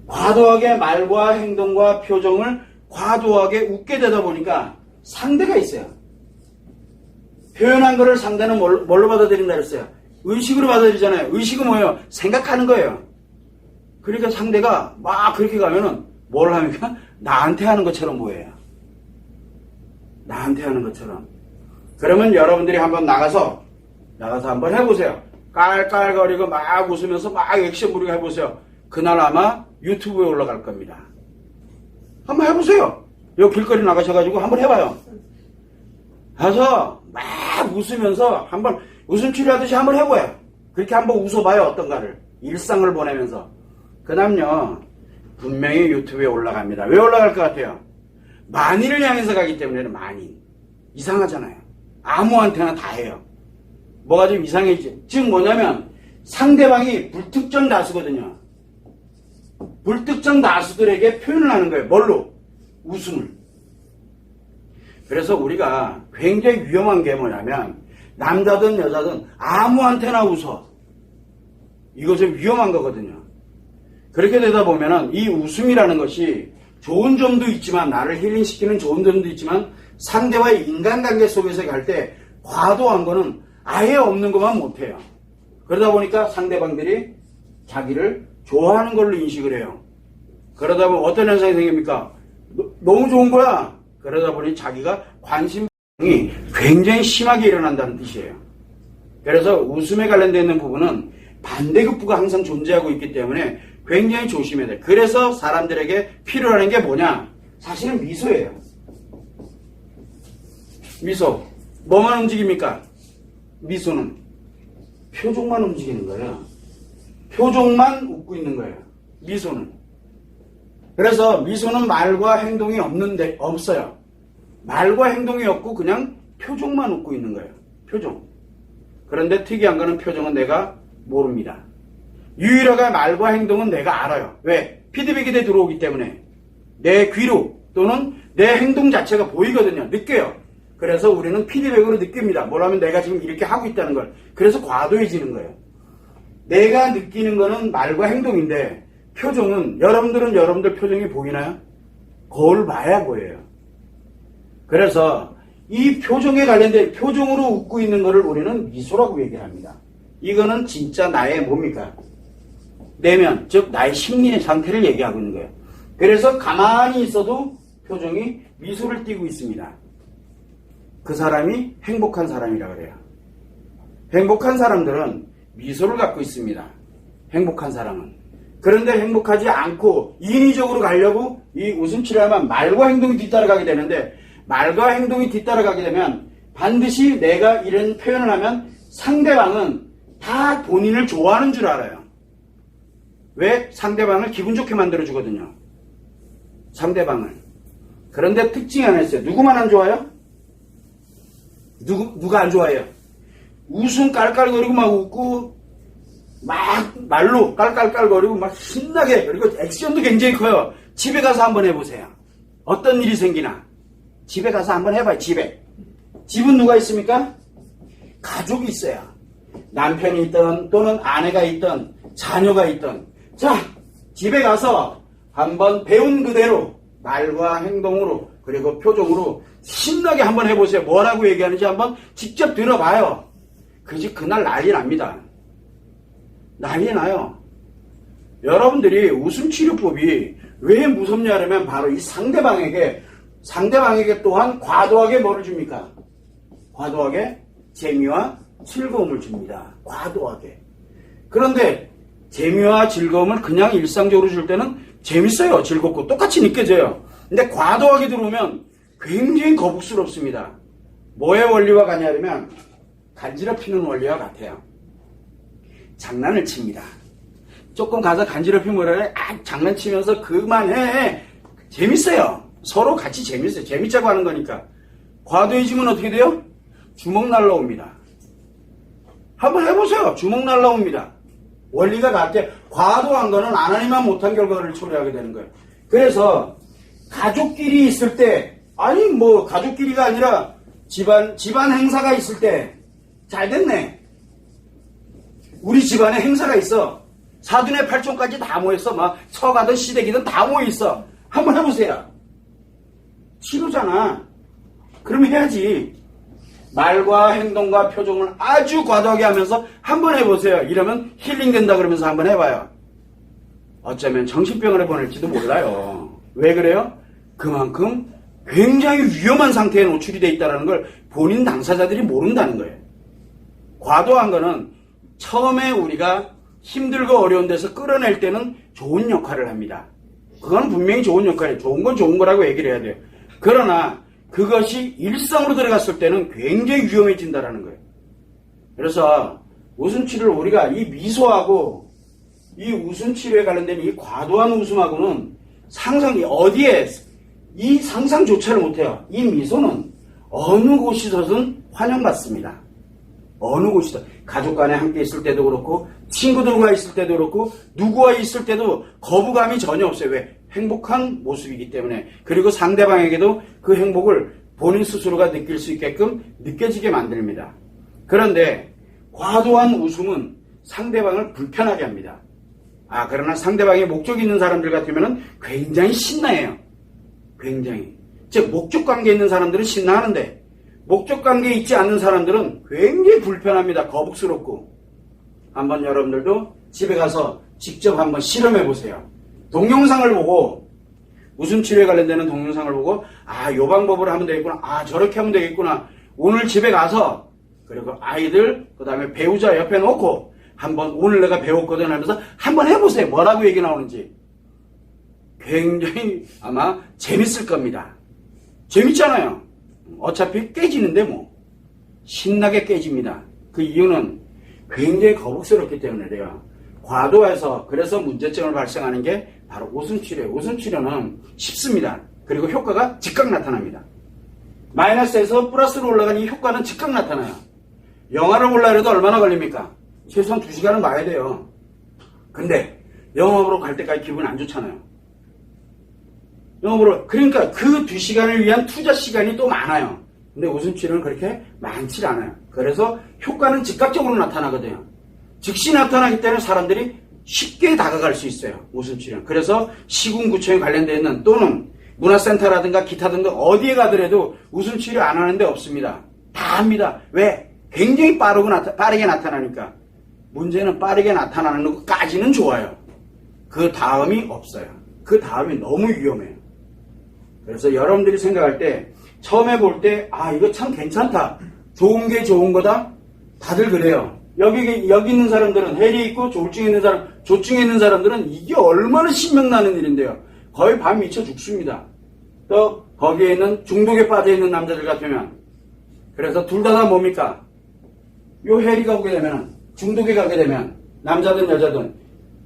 과도하게 말과 행동과 표정을 과도하게 웃게 되다 보니까 상대가 있어요. 표현한 거를 상대는 뭘로 받아들인다 그랬어요? 의식으로 받아들이잖아요. 의식은 뭐예요? 생각하는 거예요. 그러니까 상대가 막 그렇게 가면은 뭘 합니까? 나한테 하는 것처럼 보여요. 나한테 하는 것처럼. 그러면 여러분들이 한번 나가서 한번 해보세요. 깔깔거리고 막 웃으면서 막 액션 부리고 해보세요. 그날 아마 유튜브에 올라갈 겁니다. 한번 해보세요. 여기 길거리 나가셔가지고 한번 해봐요. 가서 막 웃으면서 한번 웃음치료 하듯이 한번 해봐요. 그렇게 한번 웃어봐요. 어떤가를. 일상을 보내면서. 그 다음요, 분명히 유튜브에 올라갑니다. 왜 올라갈 것 같아요? 만인을 향해서 가기 때문에. 만인. 이상하잖아요. 아무한테나 다 해요. 뭐가 좀 이상해지죠. 즉 뭐냐면 상대방이 불특정 다수거든요. 불특정 다수들에게 표현을 하는 거예요. 뭘로? 웃음을. 그래서 우리가 굉장히 위험한 게 뭐냐면 남자든 여자든 아무한테나 웃어. 이거 좀 위험한 거거든요. 그렇게 되다 보면은 이 웃음이라는 것이 좋은 점도 있지만, 나를 힐링시키는 좋은 점도 있지만, 상대와의 인간관계 속에서 갈 때 과도한 거는 아예 없는 것만 못해요. 그러다 보니까 상대방들이 자기를 좋아하는 걸로 인식을 해요. 그러다 보면 어떤 현상이 생깁니까? 너무 좋은 거야. 그러다 보니 자기가 관심이 굉장히 심하게 일어난다는 뜻이에요. 그래서 웃음에 관련되어 있는 부분은 반대급부가 항상 존재하고 있기 때문에 굉장히 조심해야 돼요. 그래서 사람들에게 필요한 게 뭐냐? 사실은 미소예요. 미소. 뭐만 움직입니까? 미소는 표정만 움직이는 거예요. 표정만 웃고 있는 거예요. 미소는. 그래서 미소는 말과 행동이 없어요. 말과 행동이 없고 그냥 표정만 웃고 있는 거예요. 표정. 그런데 특이한 거는 표정은 내가 모릅니다. 유일하게 말과 행동은 내가 알아요. 왜? 피드백이 들어오기 때문에. 내 귀로 또는 내 행동 자체가 보이거든요. 느껴요. 그래서 우리는 피드백으로 느낍니다. 뭐라면 내가 지금 이렇게 하고 있다는 걸. 그래서 과도해지는 거예요. 내가 느끼는 거는 말과 행동인데 표정은, 여러분들은 여러분들 표정이 보이나요? 거울 봐야 보여요. 그래서 이 표정에 관련된, 표정으로 웃고 있는 거를 우리는 미소라고 얘기를 합니다. 이거는 진짜 나의 뭡니까? 내면, 즉 나의 심리의 상태를 얘기하고 있는 거예요. 그래서 가만히 있어도 표정이 미소를 띠고 있습니다. 그 사람이 행복한 사람이라고 그래요. 행복한 사람들은 미소를 갖고 있습니다. 행복한 사람은. 그런데 행복하지 않고 인위적으로 가려고 이 웃음치를 하면 말과 행동이 뒤따라가게 되는데, 말과 행동이 뒤따라가게 되면 반드시 내가 이런 표현을 하면 상대방은 다 본인을 좋아하는 줄 알아요. 왜? 상대방을 기분 좋게 만들어주거든요. 상대방을. 그런데 특징이 하나 있어요. 누구만 안 좋아요? 누가 안 좋아해요? 웃음 깔깔거리고 막 웃고 막 말로 깔깔깔거리고 막 신나게, 그리고 액션도 굉장히 커요. 집에 가서 한번 해보세요. 어떤 일이 생기나. 집에 가서 한번 해봐요. 집에. 집은 누가 있습니까? 가족이 있어요. 남편이 있든 또는 아내가 있든 자녀가 있든 자 집에 가서 한번 배운 그대로 말과 행동으로 그리고 표정으로 신나게 한번 해보세요. 뭐라고 얘기하는지 한번 직접 들어봐요. 그 집 그날 난리 납니다. 난리 나요. 여러분들이 웃음치료법이 왜 무섭냐 하면 바로 이 상대방에게 또한 과도하게 뭐를 줍니까? 과도하게 재미와 즐거움을 줍니다. 과도하게. 그런데 재미와 즐거움을 그냥 일상적으로 줄 때는 재밌어요. 즐겁고 똑같이 느껴져요. 근데 과도하게 들어오면 굉장히 거북스럽습니다. 뭐의 원리와 같냐면 간지럽히는 원리와 같아요. 장난을 칩니다. 조금 가서 간지럽히면 뭐래? 장난치면서 그만해. 재밌어요. 서로 같이 재밌어요. 재밌자고 하는 거니까. 과도해지면 어떻게 돼요? 주먹 날라옵니다. 한번 해보세요. 주먹 날라옵니다. 원리가 같게 과도한 거는 안 하니만 못한 결과를 초래하게 되는 거예요. 그래서 가족끼리 있을 때 가족끼리가 아니라 집안 행사가 있을 때 잘 됐네. 우리 집안에 행사가 있어. 사돈의 팔촌까지 다 모였어. 막 서가든 시댁이든 다 모여있어. 한번 해보세요. 치료잖아. 그러면 해야지. 말과 행동과 표정을 아주 과도하게 하면서 한번 해보세요. 이러면 힐링된다 그러면서 한번 해봐요. 어쩌면 정신병원에 보낼지도 몰라요. 왜 그래요? 그만큼 굉장히 위험한 상태에 노출이 돼 있다는 걸 본인 당사자들이 모른다는 거예요. 과도한 거는 처음에 우리가 힘들고 어려운 데서 끌어낼 때는 좋은 역할을 합니다. 그건 분명히 좋은 역할이에요. 좋은 건 좋은 거라고 얘기를 해야 돼요. 그러나 그것이 일상으로 들어갔을 때는 굉장히 위험해진다는 거예요. 그래서 웃음치료를 우리가 이 미소하고 이 웃음치료에 관련된 이 과도한 웃음하고는 상상이 어디에 이 상상조차를 못해요. 이 미소는 어느 곳이서든 환영받습니다. 어느 곳이든 가족 간에 함께 있을 때도 그렇고 친구들과 있을 때도 그렇고 누구와 있을 때도 거부감이 전혀 없어요. 왜? 행복한 모습이기 때문에. 그리고 상대방에게도 그 행복을 본인 스스로가 느낄 수 있게끔 느껴지게 만듭니다. 그런데 과도한 웃음은 상대방을 불편하게 합니다. 그러나 상대방의 목적이 있는 사람들 같으면 굉장히 신나해요. 굉장히. 즉 목적관계에 있는 사람들은 신나하는데 목적관계에 있지 않는 사람들은 굉장히 불편합니다. 거북스럽고. 한번 여러분들도 집에 가서 직접 한번 실험해 보세요. 동영상을 보고 웃음치료에 관련되는 동영상을 보고 요 방법으로 하면 되겠구나. 저렇게 하면 되겠구나. 오늘 집에 가서 그리고 아이들 그 다음에 배우자 옆에 놓고 한번 오늘 내가 배웠거든 하면서 한번 해보세요. 뭐라고 얘기 나오는지. 굉장히 아마 재밌을 겁니다. 재밌잖아요. 어차피 깨지는데 신나게 깨집니다. 그 이유는 굉장히 거북스럽기 때문에 그래요. 과도해서 그래서 문제점을 발생하는 게 바로 웃음치료예요. 웃음치료는 쉽습니다. 그리고 효과가 즉각 나타납니다. 마이너스에서 플러스로 올라가는 이 효과는 즉각 나타나요. 영화를 보려고 해도 얼마나 걸립니까? 최소한 2시간은 봐야 돼요. 근데 영화 보러 갈 때까지 기분이 안 좋잖아요. 그러니까 그 2시간을 위한 투자 시간이 또 많아요. 근데 웃음치료는 그렇게 많지 않아요. 그래서 효과는 즉각적으로 나타나거든요. 즉시 나타나기 때문에 사람들이 쉽게 다가갈 수 있어요. 웃음치료는. 그래서 시군구청에 관련되어 있는 또는 문화센터라든가 기타 등등 어디에 가더라도 웃음치료 안 하는 데 없습니다. 다 합니다. 왜? 굉장히 빠르게 나타나니까. 문제는 빠르게 나타나는 것까지는 좋아요. 그 다음이 없어요. 그 다음이 너무 위험해요. 그래서 여러분들이 생각할 때 처음에 볼 때 이거 참 괜찮다. 좋은 게 좋은 거다. 다들 그래요. 여기 있는 사람들은 해리 있고 조증 있는 사람들은 이게 얼마나 신명나는 일인데요. 거의 밤 미쳐 죽습니다. 또 거기에 있는 중독에 빠져 있는 남자들 같으면 그래서 둘 다 뭡니까? 요 해리가 오게 되면 중독에 가게 되면 남자든 여자든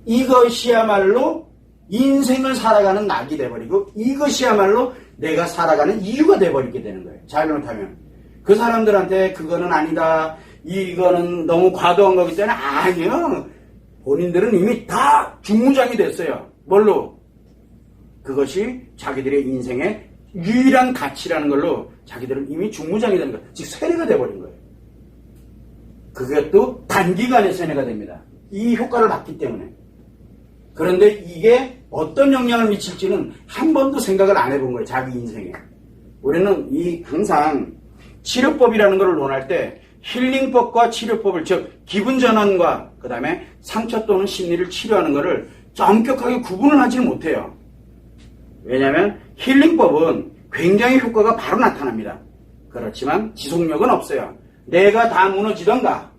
이것이야말로 인생을 살아가는 낙이 돼버리고 이것이야말로 내가 살아가는 이유가 돼버리게 되는 거예요. 잘못하면. 그 사람들한테 그거는 아니다. 이거는 너무 과도한 거기 때문에 아니요. 본인들은 이미 다 중무장이 됐어요. 뭘로? 그것이 자기들의 인생의 유일한 가치라는 걸로 자기들은 이미 중무장이 되는 거예요. 즉 세례가 돼버린 거예요. 그것도 단기간에 세뇌가 됩니다. 이 효과를 받기 때문에. 그런데 이게 어떤 영향을 미칠지는 한 번도 생각을 안 해본 거예요. 자기 인생에. 우리는 항상 치료법이라는 것을 논할 때 힐링법과 치료법을, 즉 기분 전환과 그 다음에 상처 또는 심리를 치료하는 것을 엄격하게 구분을 하지는 못해요. 왜냐하면 힐링법은 굉장히 효과가 바로 나타납니다. 그렇지만 지속력은 없어요. 내가 다 무너지던가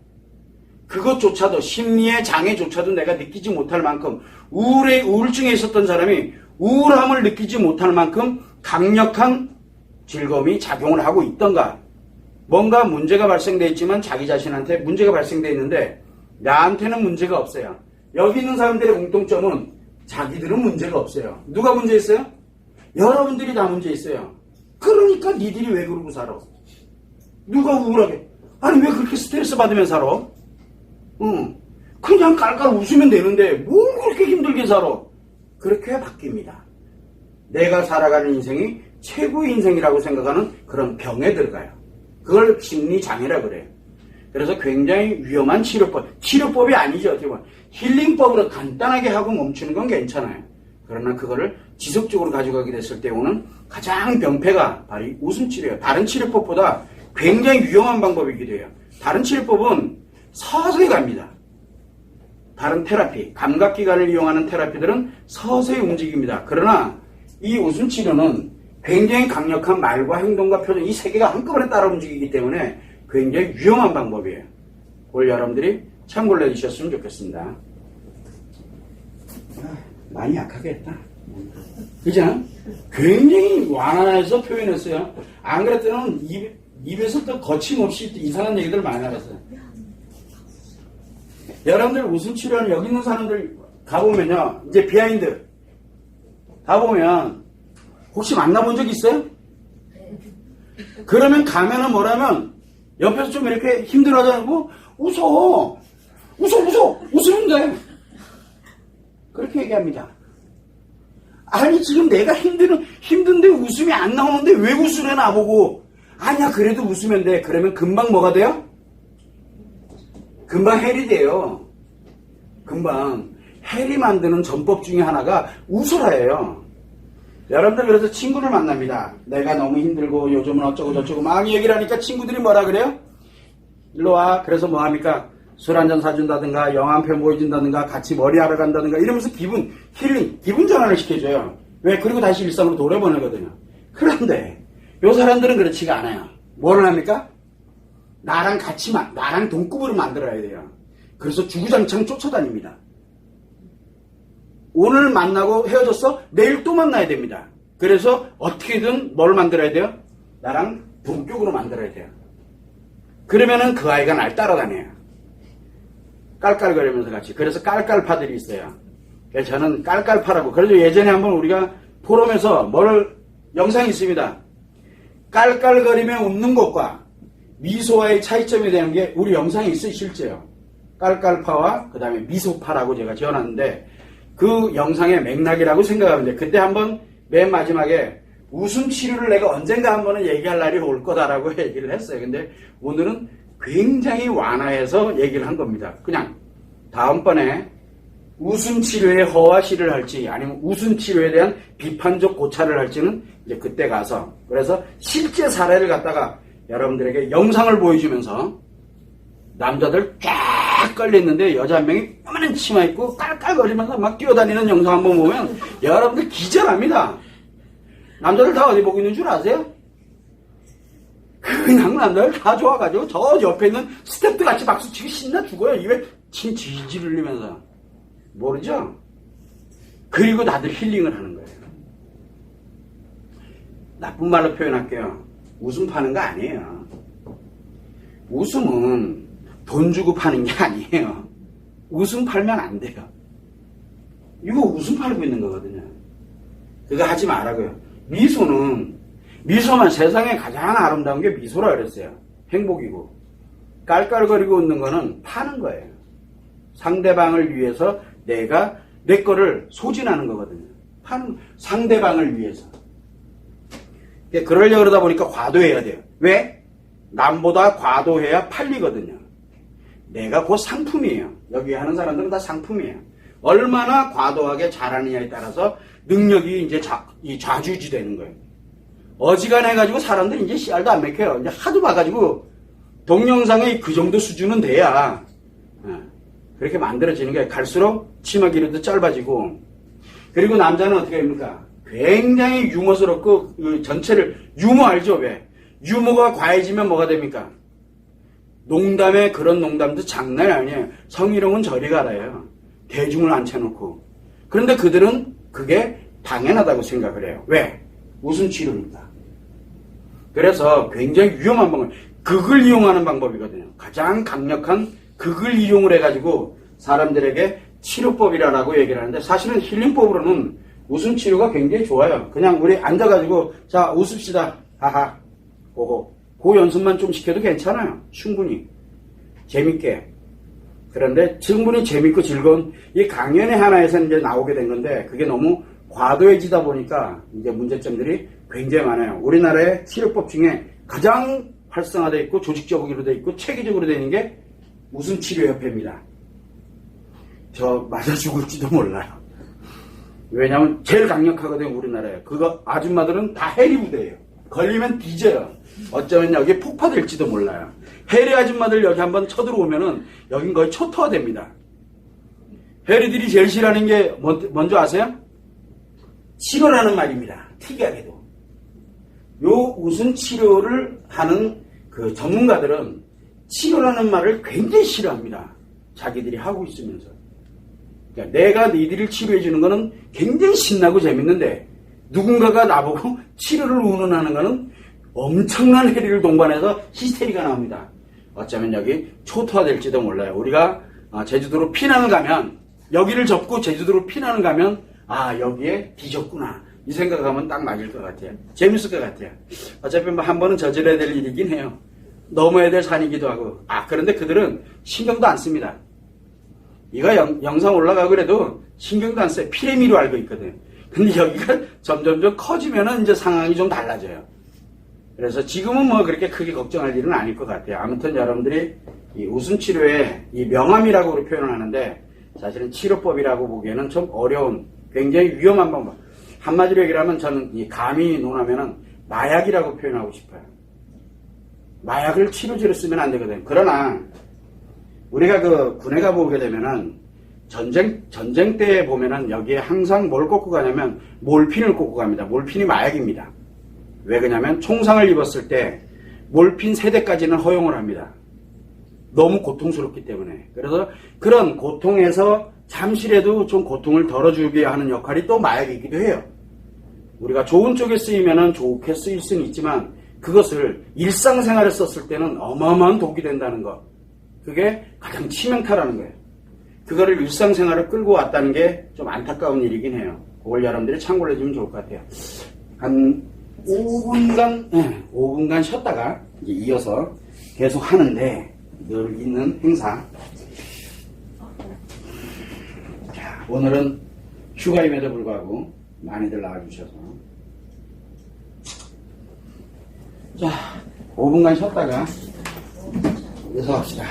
그것조차도, 심리의 장애조차도 내가 느끼지 못할 만큼, 우울증에 있었던 사람이 우울함을 느끼지 못할 만큼 강력한 즐거움이 작용을 하고 있던가, 뭔가 문제가 발생되어 있지만 자기 자신한테 문제가 발생되어 있는데 나한테는 문제가 없어요. 여기 있는 사람들의 공통점은 자기들은 문제가 없어요. 누가 문제 있어요? 여러분들이 다 문제 있어요. 그러니까 니들이 왜 그러고 살아? 누가 우울하게? 아니 왜 그렇게 스트레스 받으면 살아? 그냥 깔깔 웃으면 되는데 뭘 그렇게 힘들게 살아? 그렇게 바뀝니다. 내가 살아가는 인생이 최고의 인생이라고 생각하는 그런 병에 들어가요. 그걸 심리장애라 그래요. 그래서 굉장히 위험한 치료법이 아니죠. 어떻게 보면 힐링법으로 간단하게 하고 멈추는 건 괜찮아요. 그러나 그거를 지속적으로 가져가게 됐을 때 오는 가장 병폐가 바로 이 웃음치료예요. 다른 치료법보다 굉장히 위험한 방법이기도 해요. 다른 치료법은 서서히 갑니다. 다른 테라피, 감각기관을 이용하는 테라피들은 서서히 움직입니다. 그러나 이 웃음치료는 굉장히 강력한 말과 행동과 표정, 이 세 개가 한꺼번에 따라 움직이기 때문에 굉장히 위험한 방법이에요. 그걸 여러분들이 참고를 해주셨으면 좋겠습니다. 많이 약하게 했다. 그죠? 굉장히 완화해서 표현했어요. 안 그랬더니 입에서 또 거침없이 이상한 얘기들 많이 나갔어요. 여러분들 웃음치료는 여기 있는 사람들 가보면요. 이제 비하인드 가보면 혹시 만나본 적 있어요? 그러면 가면은 뭐라면 옆에서 좀 이렇게 힘들어하자고 웃으면 돼. 그렇게 얘기합니다. 아니 지금 내가 힘든데 웃음이 안 나오는데 왜 웃으래 나보고. 아니야 그래도 웃으면 돼. 그러면 금방 뭐가 돼요? 금방 헬이 돼요. 금방 헬이 만드는 전법 중에 하나가 웃으라예요. 여러분들 그래서 친구를 만납니다. 내가 너무 힘들고 요즘은 어쩌고 저쩌고 막 얘기를 하니까 친구들이 뭐라 그래요? 일로 와. 그래서 뭐 합니까? 술 한잔 사준다든가 영화 한 편 보여준다든가 같이 머리하러 간다든가 이러면서 기분 전환을 시켜줘요. 왜? 그리고 다시 일상으로 돌아보내거든요. 그런데 요 사람들은 그렇지가 않아요. 뭐를 합니까? 나랑 동급으로 만들어야 돼요. 그래서 주구장창 쫓아다닙니다. 오늘 만나고 헤어졌어? 내일 또 만나야 됩니다. 그래서 어떻게든 뭘 만들어야 돼요? 나랑 동격으로 만들어야 돼요. 그러면은 그 아이가 날 따라다녀요. 깔깔거리면서 같이. 그래서 깔깔파들이 있어요. 그래서 저는 깔깔파라고. 그래서 예전에 한번 우리가 포럼에서 영상이 있습니다. 깔깔거리며 웃는 것과 미소와의 차이점에 대한 게 우리 영상에 있어요, 실제요. 깔깔파와 그 다음에 미소파라고 제가 지어놨는데 그 영상의 맥락이라고 생각하는데 그때 한번 맨 마지막에 웃음 치료를 내가 언젠가 한번은 얘기할 날이 올 거다라고 얘기를 했어요. 근데 오늘은 굉장히 완화해서 얘기를 한 겁니다. 그냥 다음번에 웃음 치료의 허와시를 할지 아니면 웃음 치료에 대한 비판적 고찰을 할지는 이제 그때 가서 그래서 실제 사례를 갖다가 여러분들에게 영상을 보여주면서 남자들 쫙 걸려있는데 여자 한 명이 요만한 치마 입고 깔깔거리면서 막 뛰어다니는 영상 한번 보면 여러분들 기절합니다. 남자들 다 어디 보고 있는 줄 아세요? 그냥 남자들 다 좋아가지고 저 옆에 있는 스태프들 같이 박수치고 신나 죽어요. 입에 침 질질 흘리면서. 모르죠? 그리고 다들 힐링을 하는 거예요. 나쁜 말로 표현할게요. 웃음 파는 거 아니에요. 웃음은 돈 주고 파는 게 아니에요. 웃음 팔면 안 돼요. 이거 웃음 팔고 있는 거거든요. 그거 하지 말라고요. 미소만 세상에 가장 아름다운 게 미소라 그랬어요. 행복이고. 깔깔거리고 웃는 거는 파는 거예요. 상대방을 위해서 내가 내 거를 소진하는 거거든요. 상대방을 위해서. 그러려고 그러다 보니까 과도해야 돼요. 왜? 남보다 과도해야 팔리거든요. 내가 곧 상품이에요. 여기 하는 사람들은 다 상품이에요. 얼마나 과도하게 잘하느냐에 따라서 능력이 이제 좌지우지 되는 거예요. 어지간해가지고 사람들이 이제 씨알도 안 맥혀요. 이제 하도 봐가지고 동영상의 그 정도 수준은 돼야 그렇게 만들어지는 게 갈수록 치마 길이도 짧아지고 그리고 남자는 어떻게 됩니까? 굉장히 유머스럽고 그 전체를 유머 알죠? 왜? 유머가 과해지면 뭐가 됩니까? 농담에 그런 농담도 장난이 아니에요. 성희롱은 저리 가라요. 대중을 앉혀놓고. 그런데 그들은 그게 당연하다고 생각을 해요. 왜? 웃음 치료입니다. 그래서 굉장히 위험한 방법, 극을 이용하는 방법이거든요. 가장 강력한 극을 이용을 해가지고 사람들에게 치료법이라고 얘기를 하는데 사실은 힐링법으로는 웃음 치료가 굉장히 좋아요. 그냥 우리 앉아가지고 자 웃읍시다. 하하. 그 연습만 좀 시켜도 괜찮아요. 충분히. 재밌게. 그런데 충분히 재밌고 즐거운 이 강연의 하나에서 이제 나오게 된 건데 그게 너무 과도해지다 보니까 이제 문제점들이 굉장히 많아요. 우리나라의 치료법 중에 가장 활성화되어 있고 조직적으로 되어 있고 체계적으로 되어 있는 게 웃음치료협회입니다. 저 맞아 죽을지도 몰라요. 왜냐하면 제일 강력하거든요. 우리나라에. 그거 아줌마들은 다 해리부대예요. 걸리면 뒤져요. 어쩌면 여기 폭파될지도 몰라요. 해리 아줌마들 여기 한번 쳐들어오면은 여긴 거의 초토화 됩니다. 해리들이 제일 싫어하는 게 먼저 아세요? 치료라는 말입니다. 특이하게도. 요 웃음 치료를 하는 그 전문가들은 치료라는 말을 굉장히 싫어합니다. 자기들이 하고 있으면서. 그러니까 내가 니들을 치료해 주는 거는 굉장히 신나고 재밌는데 누군가가 나보고 치료를 운운하는 거는 엄청난 해리를 동반해서 히스테리가 나옵니다. 어쩌면 여기 초토화될지도 몰라요. 우리가 제주도로 피난을 가면 여기를 접고 제주도로 피난을 가면 여기에 뒤졌구나 이 생각하면 딱 맞을 것 같아요. 재밌을 것 같아요. 어차피 뭐 한 번은 저질러야 될 일이긴 해요. 넘어야 될 산이기도 하고 그런데 그들은 신경도 안 씁니다. 이거 영상 올라가고 그래도 신경도 안 써요. 피레미로 알고 있거든. 근데 여기가 점점점 커지면은 이제 상황이 좀 달라져요. 그래서 지금은 뭐 그렇게 크게 걱정할 일은 아닐 것 같아요. 아무튼 여러분들이 이 웃음 치료의 이 명암이라고 우리 표현을 하는데 사실은 치료법이라고 보기에는 좀 어려운 굉장히 위험한 방법. 한마디로 얘기를 하면 저는 이 감히 논하면은 마약이라고 표현하고 싶어요. 마약을 치료제로 쓰면 안 되거든요. 그러나 우리가 그 군에 가보게 되면은 전쟁 때 보면은 여기에 항상 뭘 꽂고 가냐면 몰핀을 꽂고 갑니다. 몰핀이 마약입니다. 왜 그러냐면 총상을 입었을 때 몰핀 3대까지는 허용을 합니다. 너무 고통스럽기 때문에. 그래서 그런 고통에서 잠시라도 좀 고통을 덜어주게 하는 역할이 또 마약이기도 해요. 우리가 좋은 쪽에 쓰이면은 좋게 쓰일 수는 있지만 그것을 일상생활에 썼을 때는 어마어마한 독이 된다는 것. 그게 가장 치명타라는 거예요. 그거를 일상생활에 끌고 왔다는 게 좀 안타까운 일이긴 해요. 그걸 여러분들이 참고를 해주면 좋을 것 같아요. 한 5분간 쉬었다가 이제 이어서 계속 하는데 늘 있는 행사. 자, 오늘은 휴가임에도 불구하고 많이들 나와주셔서 자 5분간 쉬었다가 이어서 합시다.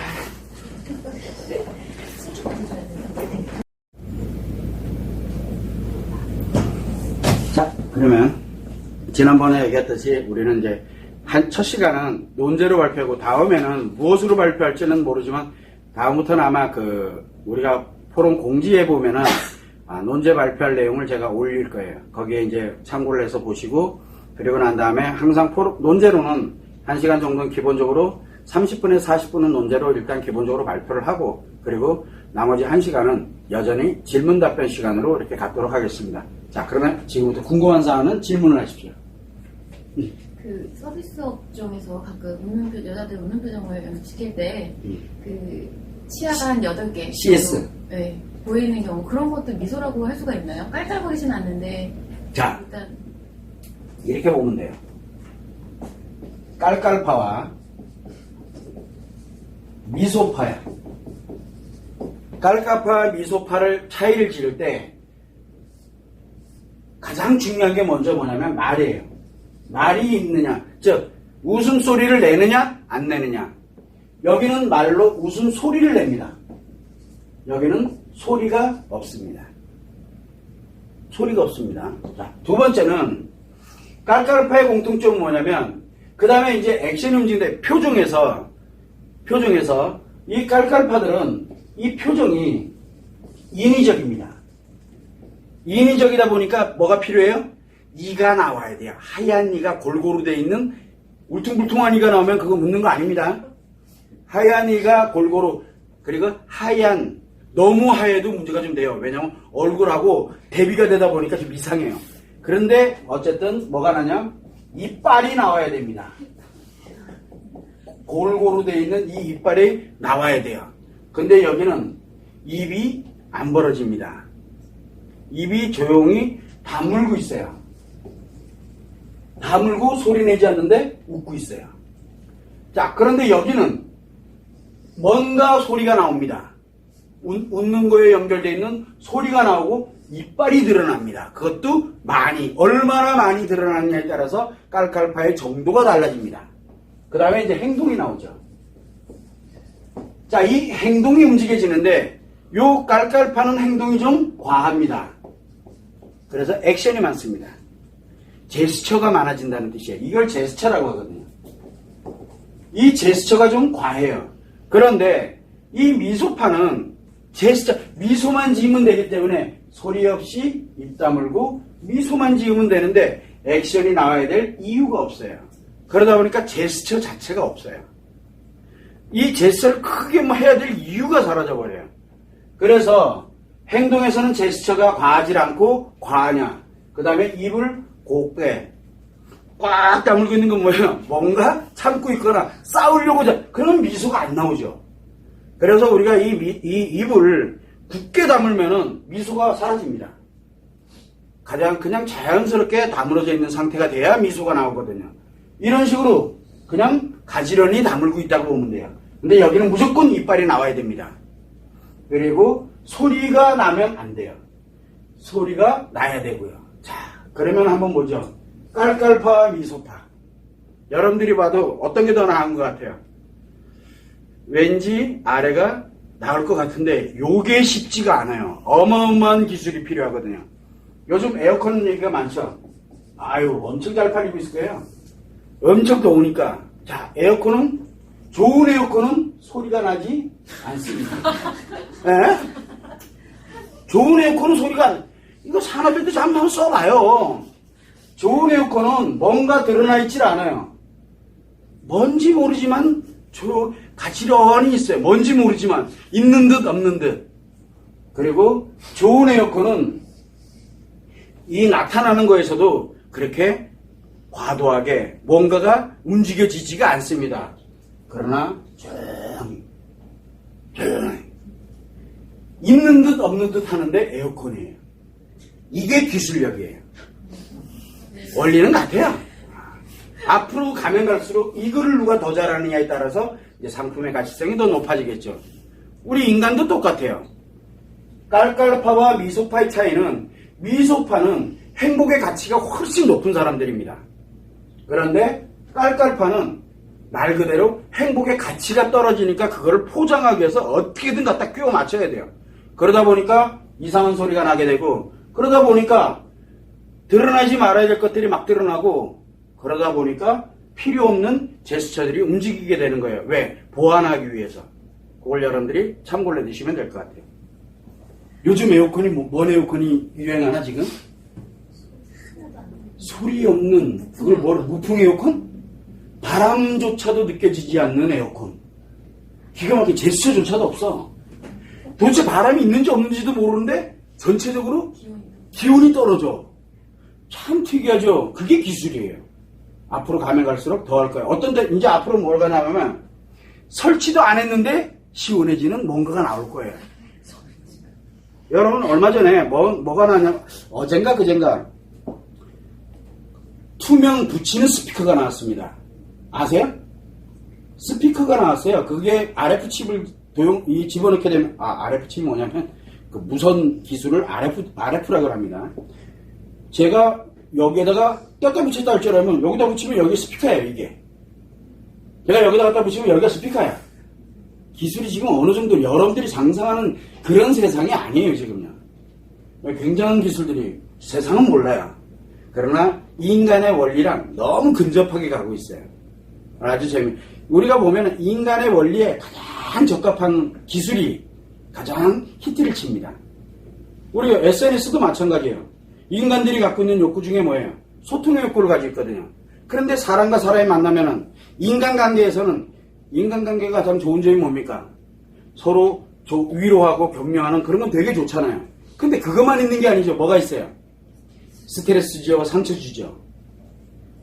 자, 그러면 지난번에 얘기했듯이 우리는 이제 첫 시간은 논제로 발표하고 다음에는 무엇으로 발표할지는 모르지만 다음부터는 아마 우리가 포럼 공지에 보면은 논제 발표할 내용을 제가 올릴 거예요. 거기에 이제 참고를 해서 보시고 그리고 난 다음에 항상 논제로는 1시간 정도는 기본적으로 30분에서 40분은 논제로 일단 기본적으로 발표를 하고 그리고 나머지 1시간은 여전히 질문 답변 시간으로 이렇게 갖도록 하겠습니다. 자, 그러면 지금부터 궁금한 사항은 질문을 하십시오. 그 서비스 업종에서 가끔 여자들 웃는 표정을 연습시킬 때 그 치아가 한 8개 CS 네, 보이는 경우 그런 것도 미소라고 할 수가 있나요? 깔깔거리지는 않는데 자, 일단 이렇게 보면 돼요. 깔깔파와 미소파야. 깔깔파와 미소파를 차이를 지을 때 가장 중요한 게 먼저 뭐냐면 말이에요. 말이 있느냐, 즉 웃음소리를 내느냐 안 내느냐. 여기는 말로 웃음소리를 냅니다. 여기는 소리가 없습니다. 소리가 없습니다. 자, 두 번째는 깔깔파의 공통점은 뭐냐면 그 다음에 이제 액션이 움직이는데 표정에서 이 깔깔파들은 이 표정이 인위적입니다. 인위적이다 보니까 뭐가 필요해요? 이가 나와야 돼요. 하얀 이가 골고루 되어 있는 울퉁불퉁한 이가 나오면 그거 묻는 거 아닙니다. 하얀 이가 골고루 그리고 하얀 너무 하얘도 문제가 좀 돼요. 왜냐하면 얼굴하고 대비가 되다 보니까 좀 이상해요. 그런데 어쨌든 뭐가 나냐? 이빨이 나와야 됩니다. 골고루 되어 있는 이 이빨이 나와야 돼요. 근데 여기는 입이 안 벌어집니다. 입이 조용히 다물고 있어요. 다물고 소리 내지 않는데 웃고 있어요. 자, 그런데 여기는 뭔가 소리가 나옵니다. 웃는 거에 연결되어 있는 소리가 나오고 이빨이 드러납니다. 그것도 많이, 얼마나 많이 드러나느냐에 따라서 깔깔파의 정도가 달라집니다. 그 다음에 이제 행동이 나오죠. 자, 이 행동이 움직여지는데 요 깔깔파는 행동이 좀 과합니다. 그래서 액션이 많습니다. 제스처가 많아진다는 뜻이에요. 이걸 제스처라고 하거든요. 이 제스처가 좀 과해요. 그런데 이 미소파는 제스처, 미소만 지으면 되기 때문에 소리 없이 입 다물고 미소만 지으면 되는데 액션이 나와야 될 이유가 없어요. 그러다 보니까 제스처 자체가 없어요. 이 제스처를 크게 뭐 해야 될 이유가 사라져버려요. 그래서 행동에서는 제스처가 과하지 않고 과하냐. 그 다음에 입을 곱게 꽉 다물고 있는 건 뭐예요? 뭔가 참고 있거나 싸우려고 하자. 그러면 미소가 안 나오죠. 그래서 우리가 이 입을 굳게 다물면은 미소가 사라집니다. 가장 그냥 자연스럽게 다물어져 있는 상태가 돼야 미소가 나오거든요. 이런 식으로 그냥 가지런히 다물고 있다고 보면 돼요. 근데 여기는 무조건 이빨이 나와야 됩니다. 그리고 소리가 나면 안 돼요. 소리가 나야 되고요. 자, 그러면 한번 보죠. 깔깔파와 미소파. 여러분들이 봐도 어떤 게 더 나은 것 같아요? 왠지 아래가 나올 것 같은데 요게 쉽지가 않아요. 어마어마한 기술이 필요하거든요. 요즘 에어컨 얘기가 많죠. 아유, 엄청 잘 팔리고 있을 거예요. 엄청 더우니까. 자, 에어컨은, 좋은 에어컨은 소리가 나지 않습니다. 에? 좋은 에어컨은 소리가, 이거 산업에도 한번 써봐요. 좋은 에어컨은 뭔가 드러나 있질 않아요. 뭔지 모르지만 가지런히 있어요. 뭔지 모르지만 있는 듯 없는 듯. 그리고 좋은 에어컨은 이 나타나는 거에서도 그렇게 과도하게 뭔가가 움직여지지가 않습니다. 그러나 조용히 있는 듯 없는 듯 하는데 에어컨이에요. 이게 기술력이에요. 원리는 같아요. 앞으로 가면 갈수록 이거를 누가 더 잘하느냐에 따라서 이제 상품의 가치성이 더 높아지겠죠. 우리 인간도 똑같아요. 깔깔파와 미소파의 차이는 미소파는 행복의 가치가 훨씬 높은 사람들입니다. 그런데 깔깔파는 말 그대로 행복의 가치가 떨어지니까 그거를 포장하기 위해서 어떻게든 갖다 끼워 맞춰야 돼요. 그러다 보니까 이상한 소리가 나게 되고 그러다 보니까 드러나지 말아야 될 것들이 막 드러나고 그러다 보니까 필요 없는 제스처들이 움직이게 되는 거예요. 왜? 보완하기 위해서. 그걸 여러분들이 참고를 해두시면 될 것 같아요. 요즘 에어컨이 뭔 에어컨이 유행하나 지금? 소리 없는 그걸 무풍 에어컨? 바람조차도 느껴지지 않는 에어컨. 기가 막히게 제스처조차도 없어. 도대체 바람이 있는지 없는지도 모르는데 전체적으로 기온이 떨어져. 참 특이하죠. 그게 기술이에요. 앞으로 가면 갈수록 더 할 거예요. 어떤 데 이제 앞으로 뭐가 나오면 설치도 안 했는데 시원해지는 뭔가가 나올 거예요. 여러분 얼마 전에 뭐가 나왔냐? 어젠가 그젠가 투명 붙이는 스피커가 나왔습니다. 아세요? 스피커가 나왔어요. 그게 RF 칩을 집어넣게 되면 RF 칩이 뭐냐면 그 무선 기술을 RF라고 합니다. 제가 여기에다가 껴다 붙였다 할 줄 알면 여기다 붙이면 여기 스피커예요. 이게 제가 여기다 갖다 붙이면 여기가 스피커야. 기술이 지금 어느 정도 여러분들이 상상하는 그런 세상이 아니에요, 지금요. 굉장한 기술들이 세상은 몰라요. 그러나 인간의 원리랑 너무 근접하게 가고 있어요. 아주 우리가 보면 인간의 원리에 가장 적합한 기술이 가장 히트를 칩니다. 우리가 SNS도 마찬가지예요. 인간들이 갖고 있는 욕구 중에 뭐예요? 소통의 욕구를 가지고 있거든요. 그런데 사람과 사람이 만나면은 인간관계에서는 인간관계가 가장 좋은 점이 뭡니까? 서로 위로하고 격려하는 그런 건 되게 좋잖아요. 근데 그것만 있는 게 아니죠. 뭐가 있어요? 스트레스 주죠. 상처 주죠.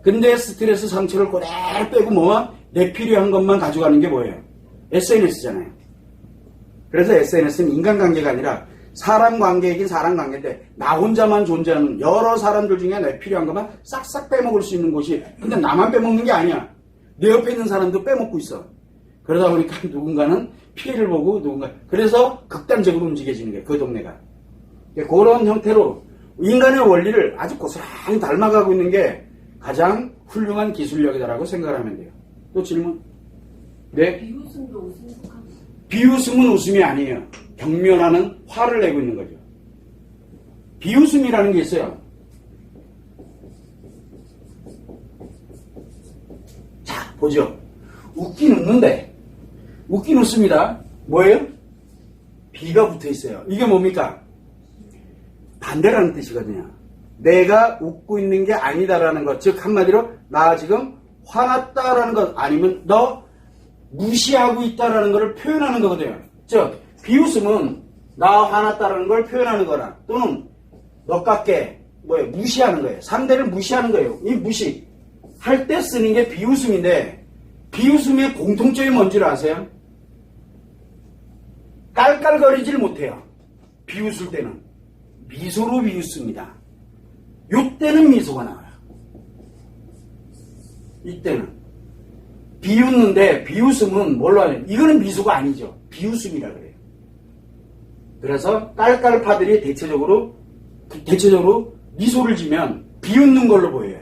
근데 스트레스 상처를 그대로 빼고 내 필요한 것만 가져가는 게 뭐예요? SNS잖아요. 그래서 SNS는 인간관계가 아니라 사람 관계이긴 사람 관계인데 나 혼자만 존재하는 여러 사람들 중에 내 필요한 것만 싹싹 빼먹을 수 있는 곳이 근데 나만 빼먹는 게 아니야. 내 옆에 있는 사람도 빼먹고 있어. 그러다 보니까 누군가는 피해를 보고 그래서 극단적으로 움직여지는 거예요. 그 동네가. 그런 형태로 인간의 원리를 아주 고스란히 닮아가고 있는 게 가장 훌륭한 기술력이다라고 생각하면 돼요. 또 질문? 네? 비웃음도 웃음에 속합니다. 비웃음은 웃음이 아니에요. 경멸하는 화를 내고 있는 거죠. 비웃음이라는 게 있어요. 자, 보죠. 웃긴 웃는데, 웃긴 웃습니다. 뭐예요? 비가 붙어 있어요. 이게 뭡니까? 반대라는 뜻이거든요. 내가 웃고 있는 게 아니다라는 것. 즉, 한마디로, 나 지금 화났다라는 것, 아니면 너 무시하고 있다라는 것을 표현하는 거거든요. 즉, 비웃음은 나 화났다라는 걸 표현하는 거나, 또는 너깝게, 무시하는 거예요. 상대를 무시하는 거예요. 이 무시. 할 때 쓰는 게 비웃음인데, 비웃음의 공통점이 뭔지를 아세요? 깔깔거리질 못해요. 비웃을 때는. 미소로 비웃습니다. 요때는 미소가 나와요. 이때는. 비웃는데 비웃음은 뭘로 하냐? 이거는 미소가 아니죠. 비웃음이라 그래요. 그래서 깔깔파들이 대체적으로 미소를 지면 비웃는 걸로 보여요.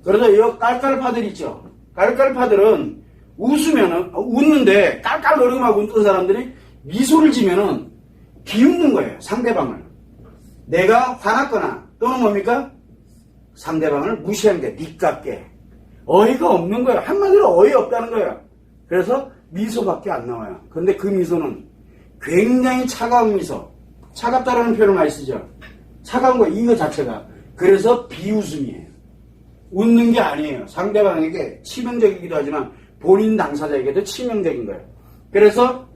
그래서 이 깔깔파들 있죠. 깔깔파들은 웃는데 깔깔거리고 막 웃는 사람들이 미소를 지면은 비웃는 거예요. 상대방을. 내가 화났거나 또는 뭡니까? 상대방을 무시하는 게 니깝게. 어이가 없는 거예요. 한마디로 어이없다는 거예요. 그래서 미소밖에 안 나와요. 그런데 그 미소는 굉장히 차가운 미소. 차갑다라는 표현을 많이 쓰죠. 차가운 거 이거 자체가. 그래서 비웃음이에요. 웃는 게 아니에요. 상대방에게 치명적이기도 하지만 본인 당사자에게도 치명적인 거예요. 그래서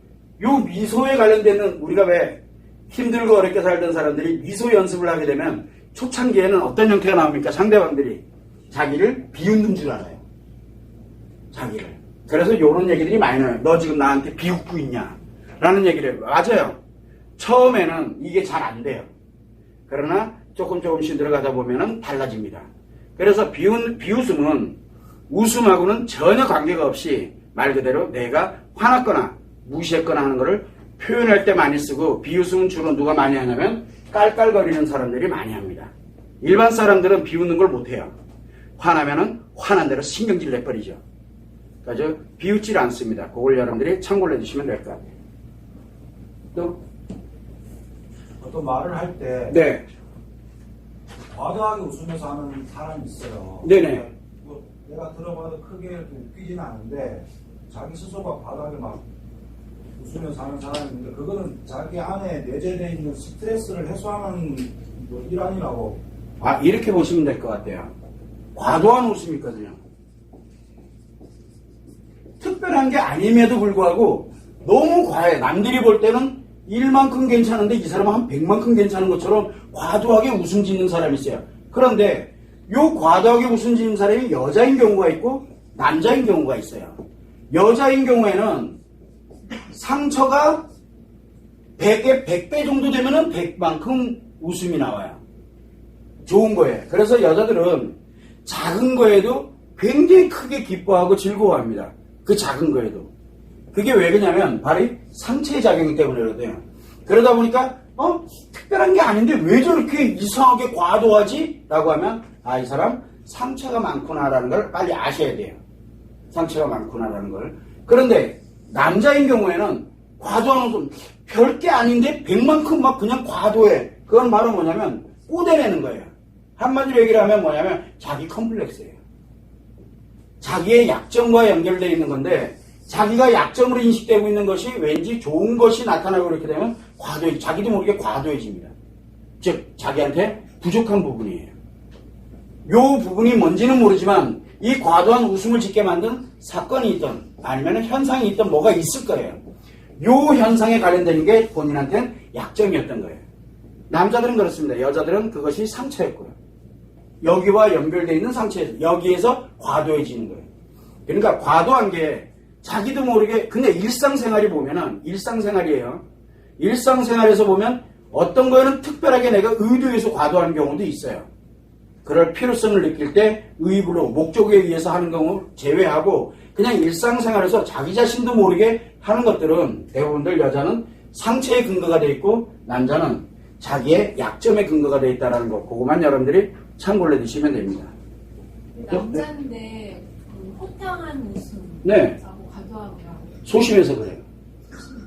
요 미소에 관련되는 우리가 왜 힘들고 어렵게 살던 사람들이 미소 연습을 하게 되면 초창기에는 어떤 형태가 나옵니까? 상대방들이 자기를 비웃는 줄 알아요. 자기를. 그래서 요런 얘기들이 많이 나와요. 너 지금 나한테 비웃고 있냐? 라는 얘기를 해요. 맞아요. 처음에는 이게 잘 안 돼요. 그러나 조금씩 들어가다 보면은 달라집니다. 그래서 비웃음은 웃음하고는 전혀 관계가 없이 말 그대로 내가 화났거나 무시했거나 하는 것을 표현할 때 많이 쓰고 비웃음은 주로 누가 많이 하냐면 깔깔거리는 사람들이 많이 합니다. 일반 사람들은 비웃는 걸 못해요. 화나면은 화난 대로 신경질 내버리죠. 그래서 비웃질 않습니다. 그걸 여러분들이 참고를 해주시면 될 것 같아요. 또 어떤 말을 할 때 네. 과도하게 웃으면서 하는 사람이 있어요. 네네. 내가 들어봐도 크게 웃기지는 않은데 자기 스스로가 과도하게 막 웃으면서 하는 사람이 있는데 그거는 자기 안에 내재되어 있는 스트레스를 해소하는 일환이라고. 이렇게 보시면 될 것 같아요. 과도한 웃음이 있거든요. 특별한 게 아님에도 불구하고 너무 과해. 남들이 볼 때는 1만큼 괜찮은데 이 사람은 한 100만큼 괜찮은 것처럼 과도하게 웃음 짓는 사람이 있어요. 그런데 요 과도하게 웃음 짓는 사람이 여자인 경우가 있고 남자인 경우가 있어요. 여자인 경우에는 상처가 100에 100배 정도 되면은 100만큼 웃음이 나와요. 좋은 거예요. 그래서 여자들은 작은 거에도 굉장히 크게 기뻐하고 즐거워합니다. 그 작은 거에도. 그게 왜 그러냐면 바로 상체의 작용 때문에 그러거든요. 그러다 보니까 특별한 게 아닌데 왜 저렇게 이상하게 과도하지? 라고 하면 이 사람 상처가 많구나라는 걸 빨리 아셔야 돼요. 상처가 많구나라는 걸. 그런데 남자인 경우에는 과도한 웃음, 별게 아닌데 백만큼 막 그냥 과도해. 그건 바로 뭐냐면 꼬대내는 거예요. 한마디로 얘기를 하면 뭐냐면 자기 컴플렉스예요. 자기의 약점과 연결되어 있는 건데 자기가 약점으로 인식되고 있는 것이 왠지 좋은 것이 나타나고 그렇게 되면 자기도 모르게 과도해집니다. 즉 자기한테 부족한 부분이에요. 요 부분이 뭔지는 모르지만 이 과도한 웃음을 짓게 만든 사건이 있던 아니면 현상이 있던 뭐가 있을 거예요. 요 현상에 관련되는 게 본인한테는 약점이었던 거예요. 남자들은 그렇습니다. 여자들은 그것이 상처였고요. 여기와 연결되어 있는 상처에서 여기에서 과도해지는 거예요. 그러니까 과도한 게 자기도 모르게 근데 일상생활이 보면은 일상생활이에요. 일상생활에서 보면 어떤 거에는 특별하게 내가 의도해서 과도한 경우도 있어요. 그럴 필요성을 느낄 때 의무로 목적에 의해서 하는 경우 제외하고 그냥 일상생활에서 자기 자신도 모르게 하는 것들은 대부분들 여자는 상처의 근거가 돼 있고 남자는 자기의 약점의 근거가 돼 있다는 거 그것만 여러분들이 참고를 해두시면 됩니다. 남자인데 그 호탕한 웃음 네. 하고 과도하고 소심해서 그래요.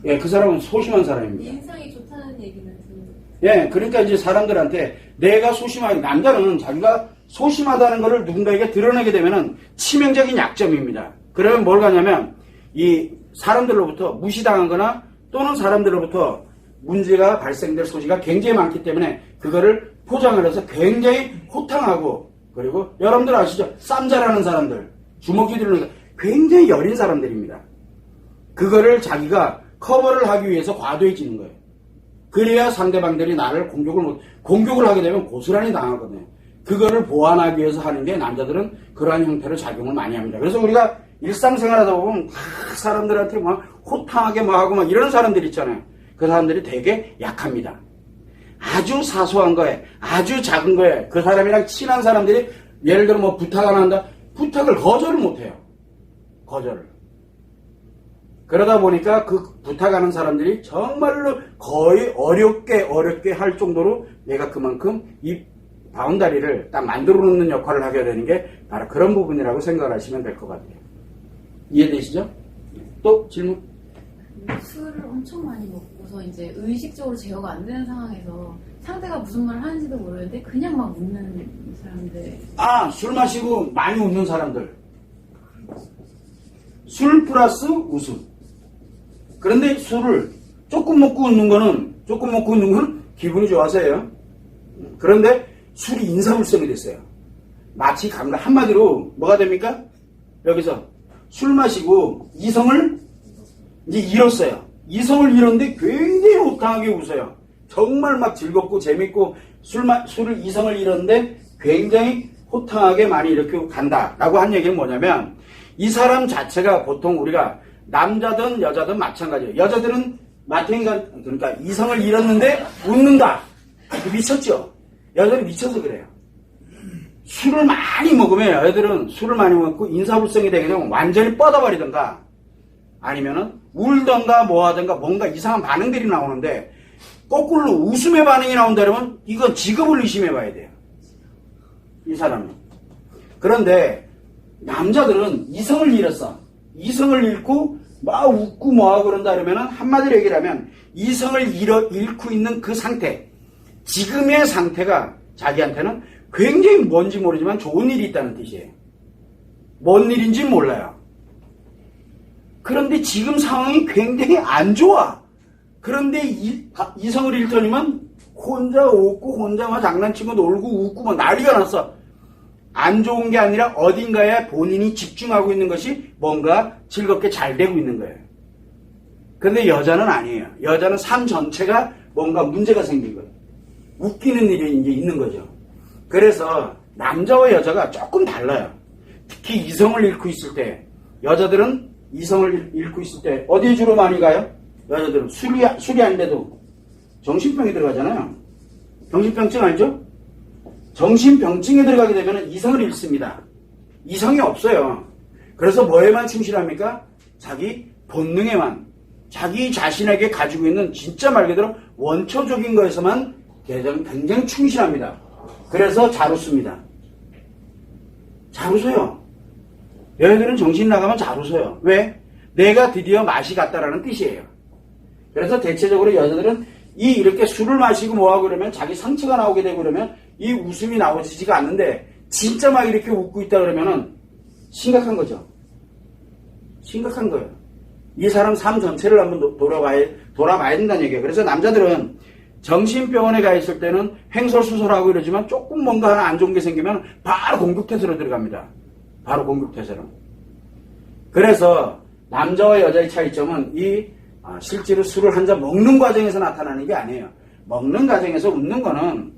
예, 그 사람은 소심한 사람입니다. 인상이 좋다는 얘기는 듣는 예, 그러니까 이제 사람들한테 내가 소심하게, 남자는 자기가 소심하다는 것을 누군가에게 드러내게 되면은 치명적인 약점입니다. 그러면 뭘 가냐면, 이 사람들로부터 무시당한 거나 또는 사람들로부터 문제가 발생될 소지가 굉장히 많기 때문에 그거를 포장을 해서 굉장히 호탕하고 그리고 여러분들 아시죠? 쌈자라는 사람들, 주먹이 들는 굉장히 여린 사람들입니다. 그거를 자기가 커버를 하기 위해서 과도해지는 거예요. 그래야 상대방들이 나를 공격을 하게 되면 고스란히 당하거든요. 그거를 보완하기 위해서 하는 게 남자들은 그러한 형태로 작용을 많이 합니다. 그래서 우리가 일상생활 하다 보면 사람들한테 막 호탕하게 막 하고 막 이런 사람들 있잖아요. 그 사람들이 되게 약합니다. 아주 사소한 거에, 아주 작은 거에 그 사람이랑 친한 사람들이 예를 들어 뭐 부탁 안 한다? 부탁을 거절을 못 해요. 거절을. 그러다 보니까 그 부탁하는 사람들이 정말로 거의 어렵게 할 정도로 내가 그만큼 이 바운다리를 딱 만들어 놓는 역할을 하게 되는 게 바로 그런 부분이라고 생각하시면 될 것 같아요. 이해되시죠? 또 질문? 술을 엄청 많이 먹고서 이제 의식적으로 제어가 안 되는 상황에서 상대가 무슨 말을 하는지도 모르는데 그냥 막 웃는 사람들. 술 마시고 많이 웃는 사람들. 술 플러스 웃음. 그런데 술을 조금 먹고 웃는 거는 기분이 좋아서예요. 그런데 술이 인사불성이 됐어요. 마치 한마디로 뭐가 됩니까? 여기서 술 마시고 이성을 이제 잃었어요. 이성을 잃었는데 굉장히 호탕하게 웃어요. 정말 막 즐겁고 재밌고 이성을 잃었는데 굉장히 호탕하게 많이 이렇게 간다라고 한 얘기는 뭐냐면 이 사람 자체가 보통 우리가 남자든 여자든 마찬가지예요. 여자들은 그러니까 이성을 잃었는데 웃는다. 미쳤죠? 여자들은 미쳐서 그래요. 술을 많이 먹으면 여자들은 술을 많이 먹고 인사불성이 되게 되면 완전히 뻗어버리던가 아니면은 울던가 뭐하던가 뭔가 이상한 반응들이 나오는데 거꾸로 웃음의 반응이 나온다 그러면 이건 직업을 의심해 봐야 돼요. 이 사람은. 그런데 남자들은 이성을 잃었어. 이성을 잃고 막 웃고 뭐하고 그런다 그러면은 한마디로 얘기를 하면 이성을 잃고 있는 그 상태, 지금의 상태가 자기한테는 굉장히 뭔지 모르지만 좋은 일이 있다는 뜻이에요. 뭔 일인지 몰라요. 그런데 지금 상황이 굉장히 안 좋아. 그런데 이성을 잃더니만 혼자 웃고 혼자 막 장난치고 놀고 웃고 막 난리가 났어. 안 좋은 게 아니라 어딘가에 본인이 집중하고 있는 것이 뭔가 즐겁게 잘 되고 있는 거예요. 그런데 여자는 아니에요. 여자는 삶 전체가 뭔가 문제가 생긴 거예요. 웃기는 일이 이제 있는 거죠. 그래서 남자와 여자가 조금 달라요. 특히 이성을 잃고 있을 때 여자들은 이성을 잃고 있을 때 어디에 주로 많이 가요? 여자들은 술이 아닌데도 정신병이 들어가잖아요. 정신병증 알죠? 정신병증에 들어가게 되면 이성을 잃습니다. 이성이 없어요. 그래서 뭐에만 충실합니까? 자기 본능에만, 자기 자신에게 가지고 있는 진짜 말 그대로 원초적인 거에서만 굉장히 충실합니다. 그래서 잘 웃습니다. 잘 웃어요. 여자들은 정신 나가면 잘 웃어요. 왜? 내가 드디어 맛이 갔다라는 뜻이에요. 그래서 대체적으로 여자들은 이렇게 술을 마시고 뭐하고 그러면 자기 상처가 나오게 되고 그러면 이 웃음이 나오지가 않는데 진짜 막 이렇게 웃고 있다 그러면은 심각한 거죠. 심각한 거예요. 이 사람 삶 전체를 한번 돌아봐야 된다는 얘기예요. 그래서 남자들은 정신병원에 가 있을 때는 횡설수설하고 이러지만 조금 뭔가 하나 안 좋은 게 생기면 바로 공격태세로 들어갑니다. 바로 공격태세로. 그래서 남자와 여자의 차이점은 실제로 술을 한 잔 먹는 과정에서 나타나는 게 아니에요. 먹는 과정에서 웃는 거는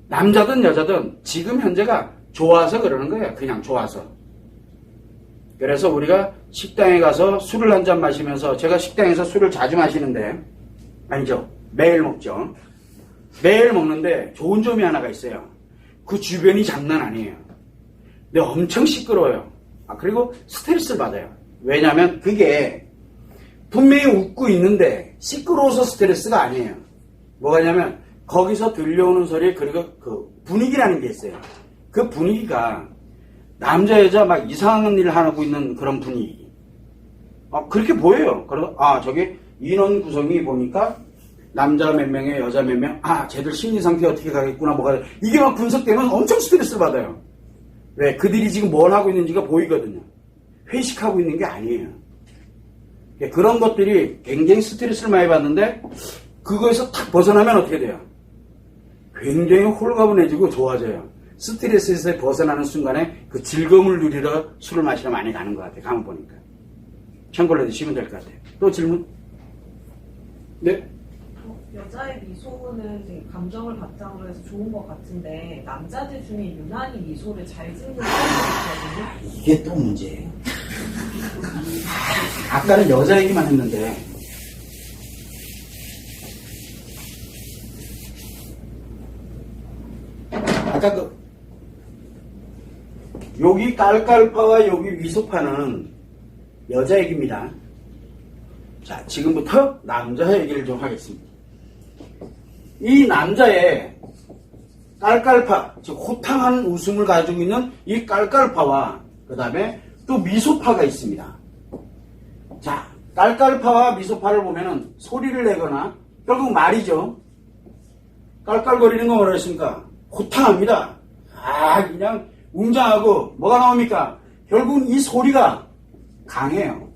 남자든 여자든 지금 현재가 좋아서 그러는 거예요. 그냥 좋아서. 그래서 우리가 식당에 가서 술을 한 잔 마시면서 제가 식당에서 술을 자주 마시는데 아니죠. 매일 먹죠. 매일 먹는데 좋은 점이 하나가 있어요. 그 주변이 장난 아니에요. 근데 엄청 시끄러워요. 그리고 스트레스를 받아요. 왜냐하면 그게 분명히 웃고 있는데 시끄러워서 스트레스가 아니에요. 뭐가냐면 거기서 들려오는 소리 그리고 그 분위기라는 게 있어요. 그 분위기가 남자 여자 막 이상한 일을 하고 있는 그런 분위기. 그렇게 보여요. 그래서 저기 인원 구성이 보니까 남자 몇 명에 여자 몇 명, 쟤들 심리 상태 어떻게 가겠구나 뭐가 이게 막 분석되면 엄청 스트레스를 받아요. 왜? 그들이 지금 뭘 하고 있는지가 보이거든요. 회식하고 있는 게 아니에요. 그런 것들이 굉장히 스트레스를 많이 받는데 그거에서 탁 벗어나면 어떻게 돼요? 굉장히 홀가분해지고 좋아져요. 스트레스에서 벗어나는 순간에 그 즐거움을 누리러 술을 마시러 많이 가는 것 같아요. 가만 보니까. 참고로 해주시면 될 것 같아요. 또 질문? 네? 여자의 미소는 되게 감정을 바탕으로 해서 좋은 것 같은데 남자들 중에 유난히 미소를 잘 짓는 사람이 있거든요. 이게 또 문제예요. 아까는 여자 얘기만 했는데 아까 여기 깔깔파와 여기 미소파는 여자 얘기입니다. 자, 지금부터 남자 얘기를 좀 하겠습니다. 이 남자의 깔깔파, 즉 호탕한 웃음을 가지고 있는 이 깔깔파와 그 다음에 또 미소파가 있습니다. 자, 깔깔파와 미소파를 보면은 소리를 내거나 결국 말이죠. 깔깔거리는 건 뭐라 했습니까? 호탕합니다. 그냥 웅장하고 뭐가 나옵니까? 결국은 이 소리가 강해요.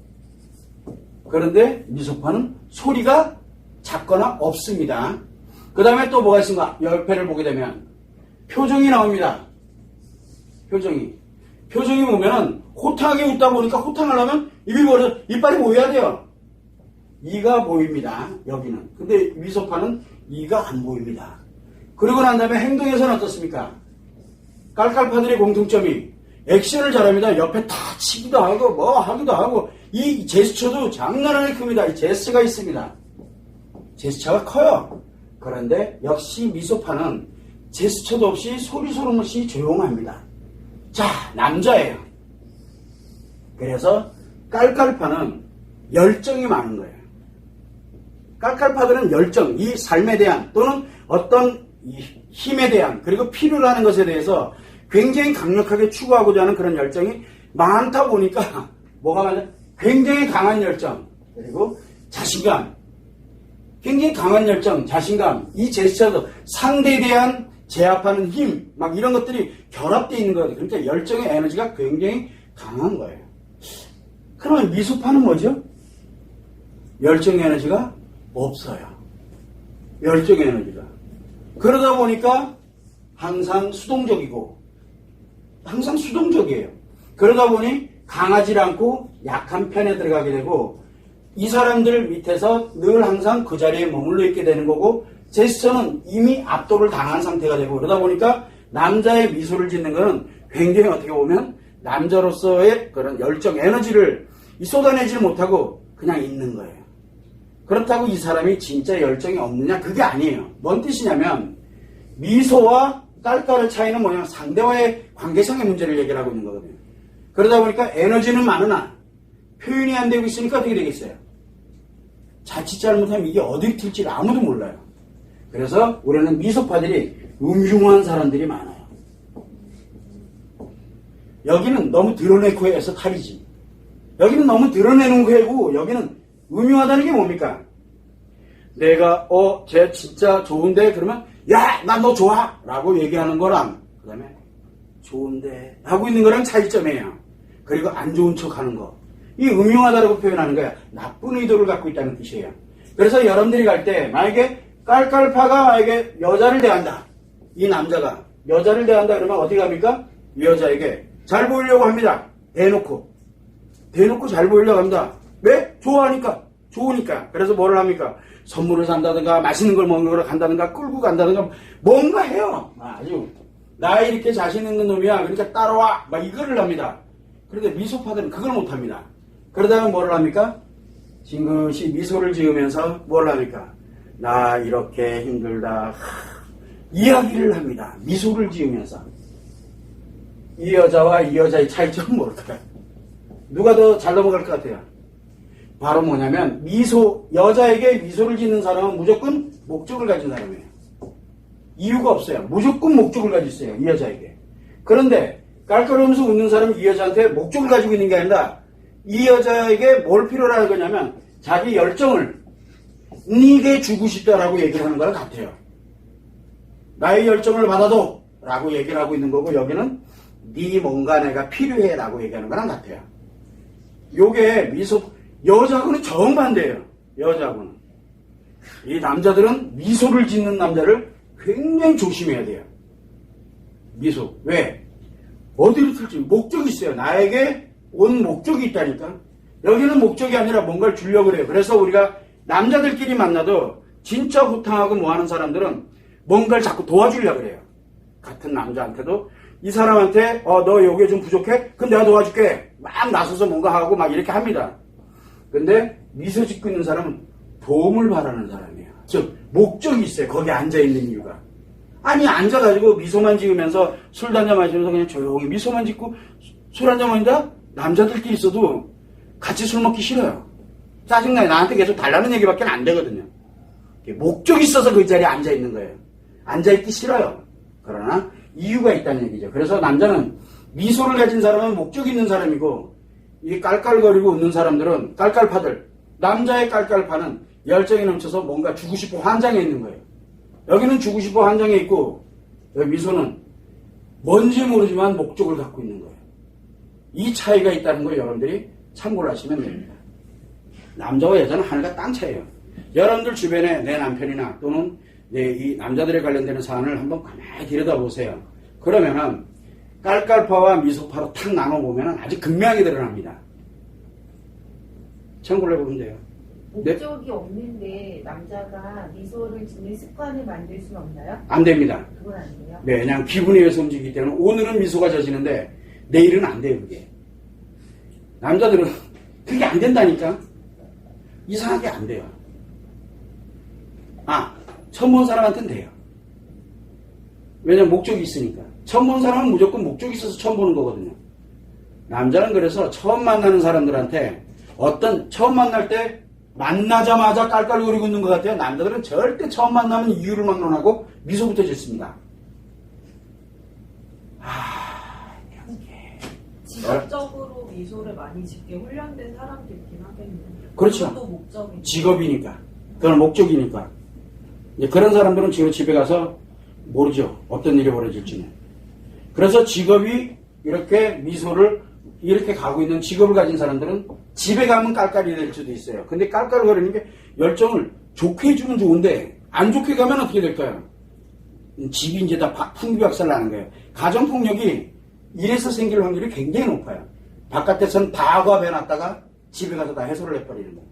그런데 미소파는 소리가 작거나 없습니다. 그 다음에 또 뭐가 있습니까? 옆에를 보게 되면 표정이 나옵니다. 표정이 보면은 호탕하게 웃다 보니까 호탕하려면 이빨이 보여야 돼요. 이가 보입니다. 여기는. 근데 미소파는 이가 안 보입니다. 그러고 난 다음에 행동에서는 어떻습니까? 깔깔파들의 공통점이 액션을 잘합니다. 옆에 다 치기도 하고 뭐 하기도 하고 이 제스처도 장난 아니게 큽니다. 이 제스처가 있습니다. 제스처가 커요. 그런데 역시 미소파는 제스처도 없이 소리 소름 없이 조용합니다. 자, 남자예요. 그래서 깔깔파는 열정이 많은 거예요. 깔깔파들은 열정, 이 삶에 대한 또는 어떤 힘에 대한 그리고 필요로 하는 것에 대해서 굉장히 강력하게 추구하고자 하는 그런 열정이 많다 보니까 뭐가 많냐? 굉장히 강한 열정 그리고 자신감, 굉장히 강한 열정, 자신감, 이 제스처도 상대에 대한 제압하는 힘, 막 이런 것들이 결합되어 있는 거예요. 그러니까 열정의 에너지가 굉장히 강한 거예요. 그러면 미소파는 뭐죠? 열정의 에너지가 없어요. 열정의 에너지가. 그러다 보니까 항상 수동적이에요. 그러다 보니 강하지 않고 약한 편에 들어가게 되고 이 사람들 밑에서 늘 항상 그 자리에 머물러 있게 되는 거고 제스처는 이미 압도를 당한 상태가 되고 그러다 보니까 남자의 미소를 짓는 것은 굉장히 어떻게 보면 남자로서의 그런 열정, 에너지를 쏟아내지 못하고 그냥 있는 거예요. 그렇다고 이 사람이 진짜 열정이 없느냐? 그게 아니에요. 뭔 뜻이냐면 미소와 깔깔의 차이는 뭐냐? 상대와의 관계상의 문제를 얘기를 하고 있는 거거든요. 그러다 보니까 에너지는 많으나 표현이 안 되고 있으니까 어떻게 되겠어요? 자칫 잘못하면 이게 어디 튈지 아무도 몰라요. 그래서 우리는 미소파들이 음흉한 사람들이 많아요. 여기는 너무 드러내고 해서 탈이지. 여기는 너무 드러내는 회고 여기는 음흉하다는 게 뭡니까? 내가 쟤 진짜 좋은데 그러면 야, 난 너 좋아 라고 얘기하는 거랑 그 다음에 좋은데 하고 있는 거랑 차이점이에요. 그리고 안 좋은 척 하는 거. 이 음흉하다라고 표현하는 거야. 나쁜 의도를 갖고 있다는 뜻이에요. 그래서 여러분들이 갈 때 만약에 깔깔파가 만약에 여자를 대한다. 이 남자가 여자를 대한다 그러면 어떻게 합니까? 이 여자에게 잘 보이려고 합니다. 대놓고 잘 보이려고 합니다. 왜? 좋아하니까. 좋으니까. 그래서 뭐를 합니까? 선물을 산다든가 맛있는 걸 먹으러 간다든가 끌고 간다든가 뭔가 해요. 아주 나 이렇게 자신 있는 놈이야. 그러니까 따라와. 막 이거를 합니다. 그런데 미소파들은 그걸 못합니다. 그러다가 뭐를 합니까? 징긋이 미소를 지으면서 뭘 합니까? 나 이렇게 힘들다. 이야기를 합니다. 미소를 지으면서. 이 여자와 이 여자의 차이점은 뭘까요? 누가 더 잘 넘어갈 것 같아요? 바로 뭐냐면 여자에게 미소를 짓는 사람은 무조건 목적을 가진 사람이에요. 이유가 없어요. 무조건 목적을 가지고 있어요. 이 여자에게. 그런데 깔깔하면서 웃는 사람은 이 여자한테 목적을 가지고 있는 게 아니라 이 여자에게 뭘 필요로 하는 거냐면 자기 열정을 네게 주고 싶다라고 얘기를 하는 거랑 같아요. 나의 열정을 받아도 라고 얘기를 하고 있는 거고 여기는 네 뭔가 내가 필요해 라고 얘기하는 거랑 같아요. 요게 여자하고는 정반대예요. 여자하고는. 이 남자들은 미소를 짓는 남자를 굉장히 조심해야 돼요. 미소. 왜? 어디로 틀지? 목적이 있어요. 나에게 온 목적이 있다니까. 여기는 목적이 아니라 뭔가를 주려고 그래요. 그래서 우리가 남자들끼리 만나도 진짜 호탕하고 뭐하는 사람들은 뭔가를 자꾸 도와주려고 그래요. 같은 남자한테도 이 사람한테 너 여기에 좀 부족해? 그럼 내가 도와줄게. 막 나서서 뭔가 하고 막 이렇게 합니다. 근데 미소 짓고 있는 사람은 도움을 바라는 사람이에요. 즉 목적이 있어요. 거기에 앉아있는 이유가. 아니 앉아가지고 미소만 지으면서 술 한잔 마시면서 그냥 조용히 미소만 짓고 술 한잔 마신다? 남자들끼리 있어도 같이 술 먹기 싫어요. 짜증나요. 나한테 계속 달라는 얘기밖에 안 되거든요. 목적이 있어서 그 자리에 앉아있는 거예요. 앉아있기 싫어요. 그러나 이유가 있다는 얘기죠. 그래서 남자는 미소를 가진 사람은 목적이 있는 사람이고 이 깔깔거리고 웃는 사람들은 깔깔파들, 남자의 깔깔파는 열정이 넘쳐서 뭔가 주고 싶어 환장해 있는 거예요. 여기는 주고 싶어 환장해 있고 여기 미소는 뭔지 모르지만 목적을 갖고 있는 거예요. 이 차이가 있다는 걸 여러분들이 참고를 하시면 됩니다. 남자와 여자는 하늘과 땅 차이예요. 여러분들 주변에 내 남편이나 또는 이 남자들에 관련되는 사안을 한번 가만히 들여다보세요. 그러면은 깔깔파와 미소파로 탁 나눠보면 아주 극명하게 드러납니다. 참고를 해보면 돼요. 목적이 없는데 남자가 미소를 짓는 습관을 만들 수는 없나요? 안 됩니다. 그건 아니에요. 네, 그냥 기분에 의해서 움직이기 때문에 오늘은 미소가 져지는데 내일은 안 돼요, 그게. 남자들은 그게 안 된다니까. 이상하게 안 돼요. 처음 본 사람한테는 돼요. 왜냐면 목적이 있으니까. 처음 본 사람은 무조건 목적이 있어서 처음 보는 거거든요. 남자는 그래서 처음 만나는 사람들한테 처음 만날 때 만나자마자 깔깔거리고 있는 것 같아요. 남자들은 절대 처음 만나면 이유를 막론하고 미소부터 짓습니다. 직업적으로 미소를 많이 짓게 훈련된 사람도 있긴 하겠네요. 그렇죠. 그것도 목적이니까. 직업이니까. 그건 목적이니까. 이제 그런 사람들은 지금 집에 가서 모르죠. 어떤 일이 벌어질지는. 그래서 직업이 이렇게 미소를 이렇게 가고 있는 직업을 가진 사람들은 집에 가면 깔깔이 될 수도 있어요. 근데 깔깔거리는 게 열정을 좋게 해주면 좋은데 안 좋게 가면 어떻게 될까요? 집이 이제 다 풍비박살 나는 거예요. 가정폭력이 이래서 생길 확률이 굉장히 높아요. 바깥에서는 다 과배놨다가 집에 가서 다 해소를 해버리는 거예요.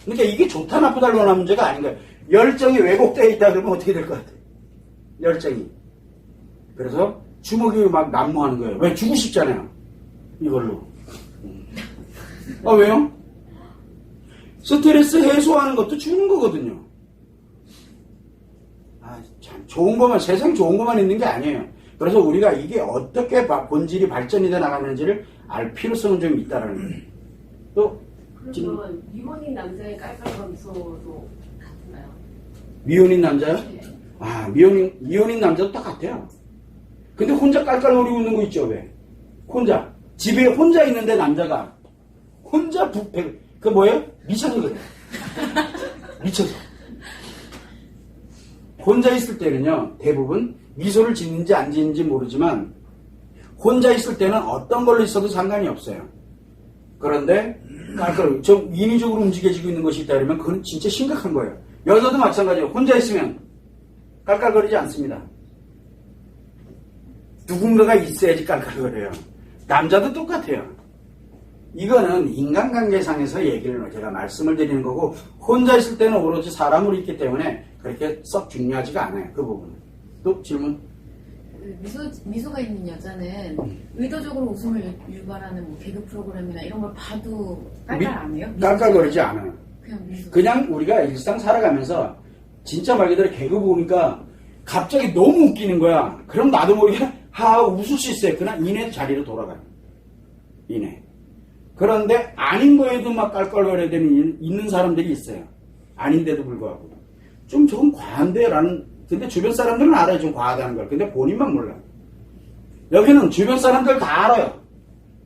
그러니까 이게 좋다 나쁘다로 하는 문제가 아닌 거예요. 열정이 왜곡되어 있다 그러면 어떻게 될 것 같아요? 열정이. 그래서 주먹이 막 난무하는 거예요. 왜? 주고 싶잖아요. 이걸로. 왜요? 스트레스 해소하는 것도 주는 거거든요. 참 좋은 것만, 세상 좋은 것만 있는 게 아니에요. 그래서 우리가 이게 어떻게 본질이 발전이 돼 나가는지를 알 필요성은 좀 있다라는 거예요. 또 그러면 미혼인 남자의 깔깔과 미소도 같나요? 미혼인 남자요? 네. 미혼인 남자도 다 같아요. 근데 혼자 깔깔거리고 있는 거 있죠, 왜? 혼자. 집에 혼자 있는데 남자가 혼자 부패, 그 뭐예요? 미쳐서 그래. 미쳐서. 혼자 있을 때는요, 대부분 미소를 짓는지 안 짓는지 모르지만, 혼자 있을 때는 어떤 걸로 있어도 상관이 없어요. 그런데, 좀 인위적으로 움직여지고 있는 것이 있다 그러면 그건 진짜 심각한 거예요. 여자도 마찬가지예요. 혼자 있으면 깔깔거리지 않습니다. 누군가가 있어야지 깔깔거려요. 남자도 똑같아요. 이거는 인간관계상에서 얘기를 제가 말씀을 드리는 거고, 혼자 있을 때는 오로지 사람으로 있기 때문에 그렇게 썩 중요하지가 않아요. 그 부분은. 또 질문? 미소가 있는 여자는 의도적으로 웃음을 유발하는 뭐 개그 프로그램이나 이런 걸 봐도 깔깔 안 해요? 깔깔거리지 않아요. 그냥 미소. 그냥 우리가 일상 살아가면서 진짜 말 그대로 개그 보니까 갑자기 너무 웃기는 거야. 그럼 나도 모르게 웃을 수 있어요. 그냥 이내 자리로 돌아가요. 이내. 그런데 아닌 거에도 막 깔깔거려야 되는 있는 사람들이 있어요. 아닌데도 불구하고. 좀 저건 과한데? 라는, 근데 주변 사람들은 알아요. 좀 과하다는 걸. 근데 본인만 몰라요. 여기는 주변 사람들 다 알아요.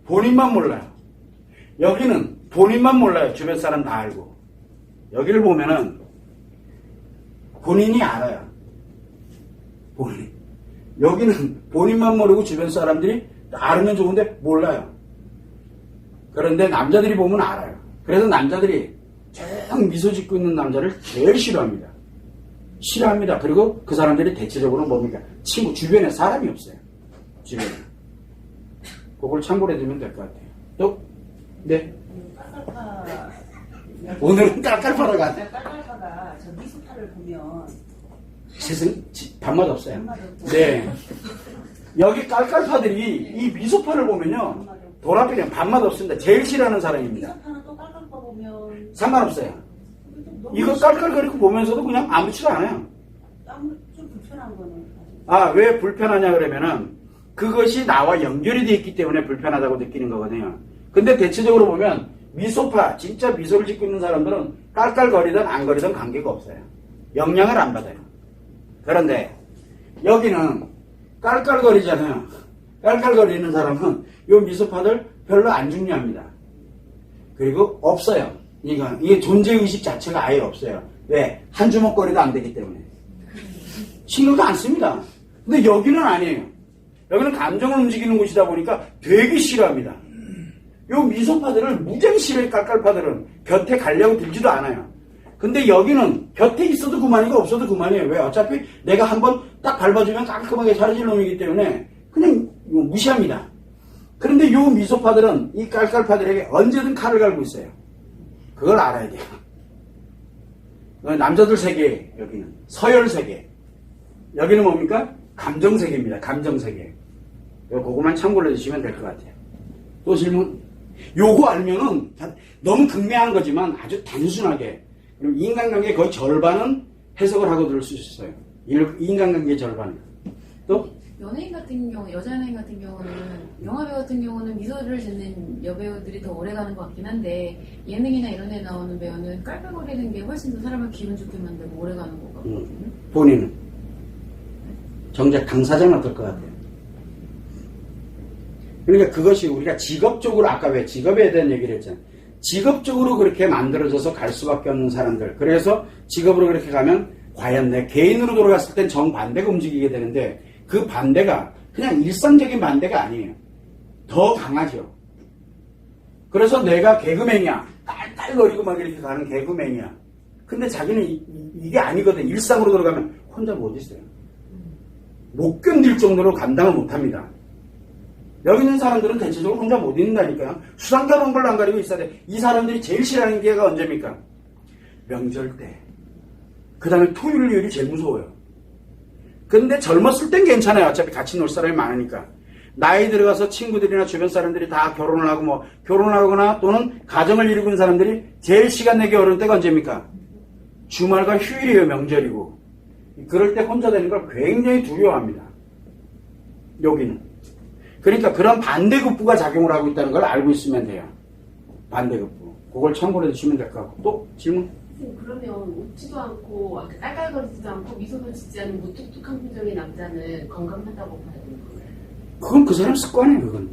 본인만 몰라요. 여기는 본인만 몰라요. 주변 사람 다 알고. 여기를 보면은 본인이 알아요. 본인. 여기는 본인만 모르고 주변 사람들이 알으면 좋은데 몰라요. 그런데 남자들이 보면 알아요. 그래서 남자들이 쫙 미소 짓고 있는 남자를 제일 싫어합니다. 싫어합니다. 그리고 그 사람들이 대체적으로 뭡니까? 친구, 주변에 사람이 없어요. 주변에. 그걸 참고로 해두면 될 것 같아요. 또? 네. 깔깔파. 오늘은 깔깔파로 가네. 깔깔파가 저 미소파를 보면 세상, 밥맛 없어요. 밥맛 없고. 네. 여기 깔깔파들이 이 미소파를 보면요. 돌아버리면 밥맛 없습니다. 제일 싫어하는 사람입니다. 미소파는 또 깔깔파 보면 상관없어요. 너무 이거 깔깔거리고 보면서도 그냥 아무렇지도 않아요. 좀 불편한 거는 왜 불편하냐 그러면은 그것이 나와 연결이 되어 있기 때문에 불편하다고 느끼는 거거든요. 근데 대체적으로 보면 미소파, 진짜 미소를 짓고 있는 사람들은 깔깔거리든 안 거리든 관계가 없어요. 영향을 안 받아요. 그런데 여기는 깔깔거리잖아요. 깔깔거리는 사람은 이 미소파들 별로 안 중요합니다. 그리고 없어요. 이게 존재의식 자체가 아예 없어요. 왜? 한 주먹거리도 안 되기 때문에. 신경도 안 씁니다. 근데 여기는 아니에요. 여기는 감정을 움직이는 곳이다 보니까 되게 싫어합니다. 요 미소파들을 무지하게 싫어해. 깔깔파들은 곁에 가려고 들지도 않아요. 근데 여기는 곁에 있어도 그만이고 없어도 그만이에요. 왜? 어차피 내가 한번 딱 밟아주면 깔끔하게 사라질 놈이기 때문에 그냥 무시합니다. 그런데 요 미소파들은 이 깔깔파들에게 언제든 칼을 갈고 있어요. 그걸 알아야 돼요. 남자들 세계, 여기는 서열 세계. 여기는 뭡니까? 감정 세계입니다. 감정 세계. 그거만 참고를 해주시면 될 것 같아요. 또 질문? 요거 알면은 너무 극명한 거지만 아주 단순하게, 그럼 인간관계 거의 절반은 해석을 하고 들을 수 있어요. 인간관계의 절반은. 또? 연예인 같은 경우, 여자 연예인 같은 경우는, 영화배우 같은 경우는 미소를 짓는 여배우들이 더 오래 가는 것 같긴 한데, 예능이나 이런 데 나오는 배우는 깔깔거리는 게 훨씬 더 사람을 기분 좋게 만들고 오래 가는 것 같거든요. 본인은? 정작 당사자는 어떨 것 같아요? 그러니까 그것이 우리가 직업적으로, 아까 왜 직업에 대한 얘기를 했잖아요. 직업적으로 그렇게 만들어져서 갈 수밖에 없는 사람들. 그래서 직업으로 그렇게 가면 과연 내 개인으로 돌아갔을 땐 정반대가 움직이게 되는데, 그 반대가 그냥 일상적인 반대가 아니에요. 더 강하죠. 그래서 내가 개그맨이야. 깔깔거리고 막 이렇게 가는 개그맨이야. 근데 자기는 이게 아니거든. 일상으로 들어가면 혼자 못 있어요. 못 견딜 정도로 감당을 못 합니다. 여기 있는 사람들은 대체적으로 혼자 못 있는다니까요. 수상자만 걸로 안 가리고 있어야 돼. 이 사람들이 제일 싫어하는 게가 언제입니까? 명절 때. 그 다음에 토요일, 일요일이 제일 무서워요. 근데 젊었을 땐 괜찮아요. 어차피 같이 놀 사람이 많으니까. 나이 들어가서 친구들이나 주변 사람들이 다 결혼을 하고 결혼하거나 또는 가정을 이루고 있는 사람들이 제일 시간 내기 어려운 때가 언제입니까? 주말과 휴일이에요. 명절이고. 그럴 때 혼자 되는 걸 굉장히 두려워합니다. 여기는. 그러니까 그런 반대급부가 작용을 하고 있다는 걸 알고 있으면 돼요. 반대급부. 그걸 참고해 주시면 될 것 같고. 또 질문? 그러면 웃지도 않고 깔깔거리지도 않고 미소도 짓지 않는 무뚝뚝한 표정의 남자는 건강하다고 봐야 되는 거예요? 그건 그 사람 습관이에요. 그건.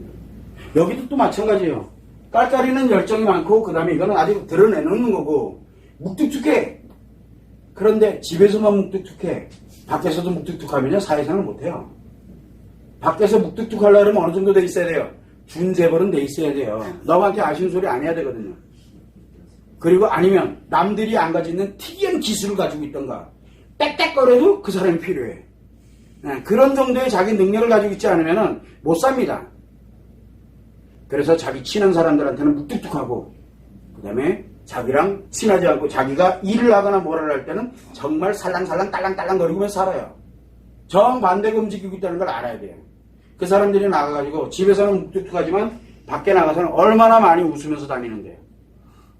여기도 또 마찬가지예요. 깔깔이는 열정이 많고 그 다음에 이거는 아직 드러내놓는 거고 묵뚝뚝해. 그런데 집에서만 묵뚝뚝해. 밖에서도 묵뚝뚝하면요 사회생활을 못해요. 밖에서 묵뚝뚝하려면 어느 정도 돼 있어야 돼요. 준재벌은 돼 있어야 돼요. 너한테 아쉬운 소리 안 해야 되거든요. 그리고 아니면 남들이 안 가지고 있는 특이한 기술을 가지고 있던가 빽빽거려도 그 사람이 필요해. 그런 정도의 자기 능력을 가지고 있지 않으면 못 삽니다. 그래서 자기 친한 사람들한테는 묵뚝뚝하고 그 다음에 자기랑 친하지 않고 자기가 일을 하거나 뭐를 할 때는 정말 살랑살랑 딸랑딸랑 거리고 살아요. 정반대가 움직이고 있다는 걸 알아야 돼요. 그 사람들이 나가가지고 집에서는 묵뚝뚝하지만 밖에 나가서는 얼마나 많이 웃으면서 다니는데요.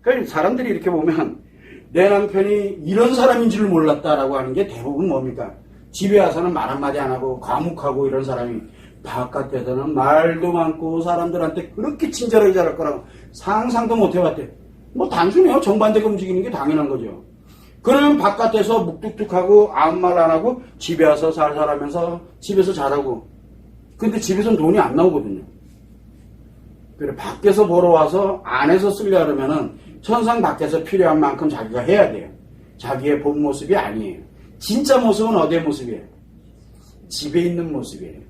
그러니까 사람들이 이렇게 보면 내 남편이 이런 사람인 줄 몰랐다라고 하는 게 대부분 뭡니까? 집에 와서는 말 한마디 안 하고 과묵하고 이런 사람이 바깥에서는 말도 많고 사람들한테 그렇게 친절하게 잘할 거라고 상상도 못 해봤대요. 뭐 단순해요. 정반대가 움직이는 게 당연한 거죠. 그러면 바깥에서 묵뚝뚝하고 아무 말 안 하고 집에 와서 살살하면서 집에서 잘하고 근데 집에서는 돈이 안 나오거든요. 그래 밖에서 벌어 와서 안에서 쓰려 그러면은 천상 밖에서 필요한 만큼 자기가 해야 돼요. 자기의 본 모습이 아니에요. 진짜 모습은 어디의 모습이에요? 집에 있는 모습이에요.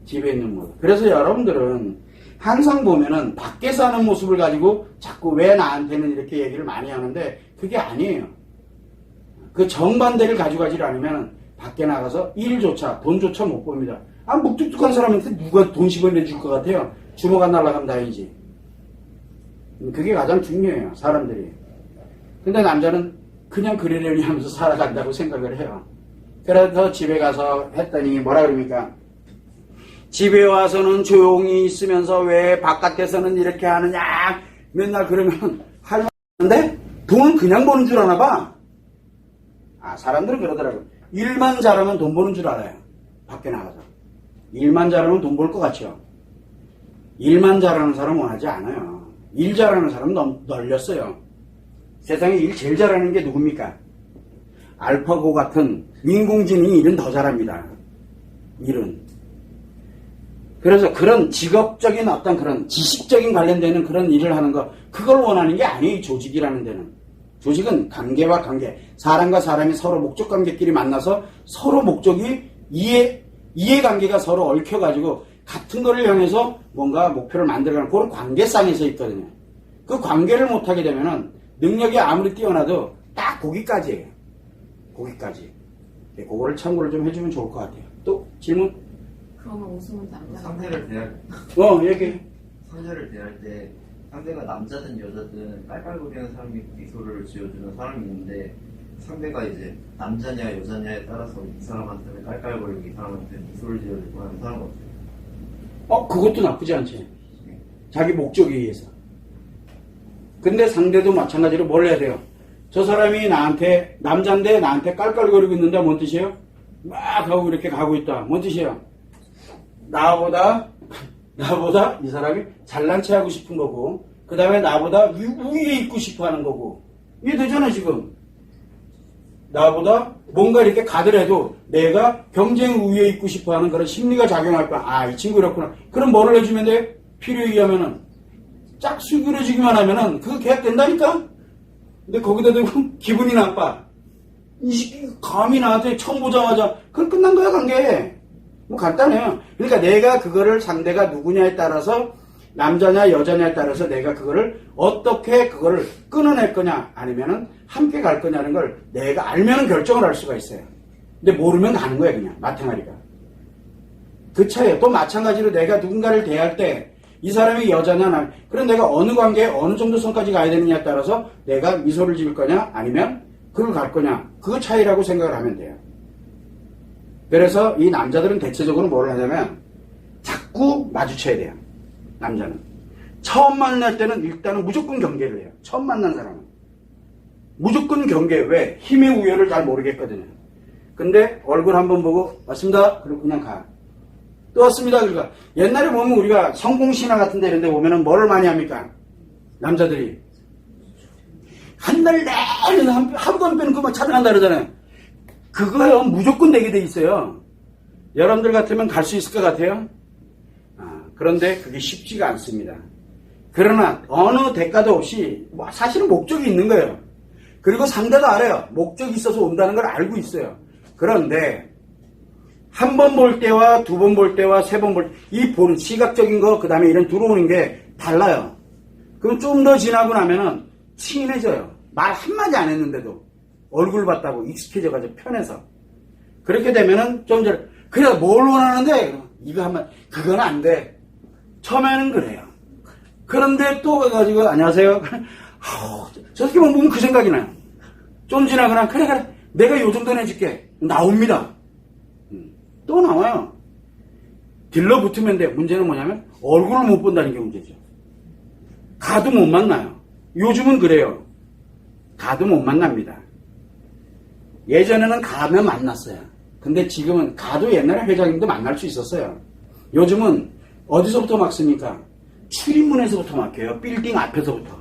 집에 있는 모습. 그래서 여러분들은 항상 보면은 밖에서 하는 모습을 가지고 자꾸 왜 나한테는 이렇게 얘기를 많이 하는데 그게 아니에요. 그 정반대를 가져가지 않으면 밖에 나가서 일조차 돈조차 못 봅니다. 묵뚝뚝한 사람한테 누가 돈 10원 내줄 것 같아요? 주먹 안 날아가면 다행이지. 그게 가장 중요해요. 사람들이. 근데 남자는 그냥 그러려니 하면서 살아간다고 생각을 해요. 그래서 집에 가서 했더니 뭐라 그럽니까? 집에 와서는 조용히 있으면서 왜 바깥에서는 이렇게 하느냐 맨날 그러면 할 말인데 돈은 그냥 버는 줄 아나 봐. 사람들은 그러더라고요. 일만 잘하면 돈 버는 줄 알아요. 밖에 나가서. 일만 잘하면 돈 벌 것 같죠. 일만 잘하는 사람 원하지 않아요. 일 잘하는 사람은 너무 널렸어요. 세상에 일 제일 잘하는 게 누굽니까? 알파고 같은 인공지능이 일은 더 잘합니다. 일은. 그래서 그런 직업적인 어떤 그런 지식적인 관련되는 그런 일을 하는 거 그걸 원하는 게 아니에요. 조직이라는 데는. 조직은 관계와 관계. 사람과 사람이 서로 목적관계끼리 만나서 서로 목적이 이해관계가 서로 얽혀가지고 같은 거를 향해서 뭔가 목표를 만들어가는 그런 관계상에서 있거든요. 그 관계를 못하게 되면은 능력이 아무리 뛰어나도 딱 거기까지예요. 거기까지. 그거를 참고를 좀 해주면 좋을 것 같아요. 또 질문? 그러면 웃으면 남자가 상대를 대할 얘기해. 상대를 대할 때 상대가 남자든 여자든 깔깔거리는 사람이 미소를 지어주는 사람이 있는데 상대가 이제 남자냐 여자냐에 따라서 이 사람한테는 깔깔거리고 이 사람한테는 미소를 지어주고 하는 사람은 어때요? 그것도 나쁘지 않지. 자기 목적에 의해서. 근데 상대도 마찬가지로 뭘 해야 돼요? 저 사람이 나한테 남자인데 나한테 깔깔거리고 있는데 뭔 뜻이에요? 막 하고 이렇게 가고 있다. 뭔 뜻이에요? 나보다 이 사람이 잘난 체 하고 싶은 거고 그 다음에 나보다 위에 있고 싶어 하는 거고 이해되잖아 지금. 나보다 뭔가 이렇게 가더라도 내가 경쟁 우위에 있고 싶어 하는 그런 심리가 작용할 거야. 이 친구 이렇구나. 그럼 뭐를 해주면 돼? 필요에 의하면은 짝수그려주기만 하면은 그거 계약된다니까? 근데 거기다 대고 기분이 나빠. 이 새끼 감히 나한테 처음 보자마자 그건 끝난 거야 관계. 뭐 간단해요. 그러니까 내가 그거를 상대가 누구냐에 따라서 남자냐 여자냐에 따라서 내가 그거를 어떻게 그거를 끊어낼 거냐 아니면은 함께 갈 거냐는 걸 내가 알면은 결정을 할 수가 있어요. 근데 모르면 가는 거야 그냥 마탱아리가. 그 차이에요. 또 마찬가지로 내가 누군가를 대할 때 이 사람이 여자냐 나 그럼 내가 어느 관계에 어느 정도 선까지 가야 되느냐에 따라서 내가 미소를 지을 거냐 아니면 그걸 갈 거냐 그 차이라고 생각을 하면 돼요. 그래서 이 남자들은 대체적으로 뭘 하냐면 자꾸 마주쳐야 돼요. 남자는 처음 만날 때는 일단은 무조건 경계를 해요. 처음 만난 사람은 무조건 경계. 왜? 힘의 우열을 잘 모르겠거든요. 근데 얼굴 한번 보고 왔습니다 그리고 그냥 가. 또 왔습니다. 그러니까 옛날에 보면 우리가 성공신화 같은 데 이런 데 보면은 뭐를 많이 합니까? 남자들이 한 달 내내 하루도 안 빼는 그만 찾아간다 그러잖아요. 그거요 무조건 되게 돼 있어요. 여러분들 같으면 갈 수 있을 것 같아요? 그런데 그게 쉽지가 않습니다. 그러나 어느 대가도 없이 뭐 사실은 목적이 있는 거예요. 그리고 상대도 알아요. 목적이 있어서 온다는 걸 알고 있어요. 그런데 한 번 볼 때와 두 번 볼 때와 세 번 볼 때 이 보는 시각적인 거 그다음에 이런 들어오는 게 달라요. 그럼 좀 더 지나고 나면은 친해져요. 말 한마디 안 했는데도 얼굴 봤다고 익숙해져가지고 편해서. 그렇게 되면은 좀 전에 그래 뭘 원하는데 이거 하면 그건 안 돼. 처음에는 그래요. 그런데 또 가가지고 안녕하세요. 저렇게 보면 그 생각이 나요. 좀 지나거나 그래 내가 요 정도 내줄게. 나옵니다. 또 나와요. 들러붙으면 돼. 문제는 뭐냐면 얼굴을 못 본다는 게 문제죠. 가도 못 만나요. 요즘은 그래요. 가도 못 만납니다. 예전에는 가면 만났어요. 근데 지금은 가도 옛날에 회장님도 만날 수 있었어요. 요즘은 어디서부터 막습니까? 출입문에서부터 막혀요. 빌딩 앞에서부터.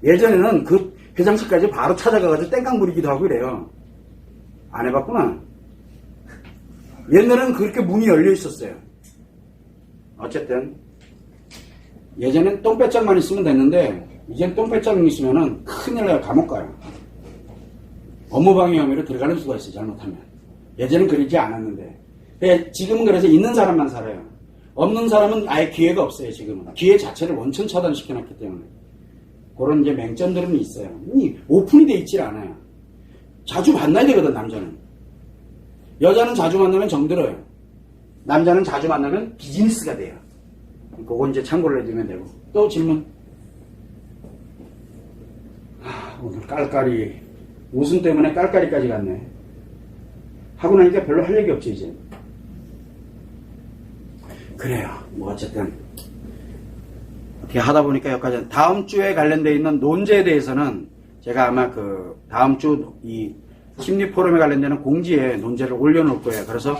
예전에는 그 회장실까지 바로 찾아가가지고 땡깡 부리기도 하고 그래요. 안 해봤구나. 옛날에는 그렇게 문이 열려 있었어요. 어쨌든 예전엔 똥배짱만 있으면 됐는데 이젠 똥배짱 있으면은 큰일 나요. 감옥 가요. 업무방해 혐의로 들어가는 수가 있어요. 잘못하면. 예전엔 그러지 않았는데 지금은 그래서 있는 사람만 살아요. 없는 사람은 아예 기회가 없어요. 지금은. 기회 자체를 원천 차단시켜놨기 때문에. 그런 이제 맹점들은 있어요. 오픈이 돼 있질 않아요. 자주 만나야 되거든, 남자는. 여자는 자주 만나면 정들어요. 남자는 자주 만나면 비즈니스가 돼요. 그거 이제 참고를 해두면 되고. 또 질문. 오늘 깔깔이. 웃음 때문에 깔깔이까지 갔네. 하고 나니까 별로 할 얘기 없지, 이제. 그래요. 뭐, 어쨌든. 어떻게 하다 보니까 여기까지. 다음 주에 관련되어 있는 논제에 대해서는 제가 아마 다음 주 이 심리 포럼에 관련되는 공지에 논제를 올려놓을 거예요. 그래서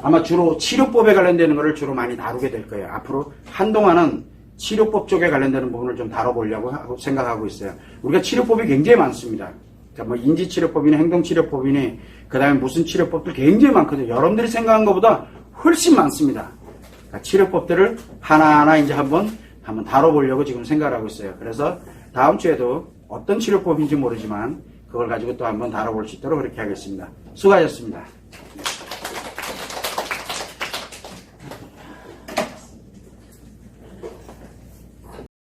아마 주로 치료법에 관련되는 거를 주로 많이 다루게 될 거예요. 앞으로 한동안은 치료법 쪽에 관련되는 부분을 좀 다뤄보려고 생각하고 있어요. 우리가 치료법이 굉장히 많습니다. 그러니까 뭐 인지치료법이니 행동치료법이니 그 다음에 무슨 치료법들 굉장히 많거든요. 여러분들이 생각한 것보다 훨씬 많습니다. 그러니까 치료법들을 하나하나 이제 한번 다뤄보려고 지금 생각을 하고 있어요. 그래서 다음 주에도 어떤 치료법인지 모르지만 그걸 가지고 또 한번 다뤄볼 수 있도록 그렇게 하겠습니다. 수고하셨습니다.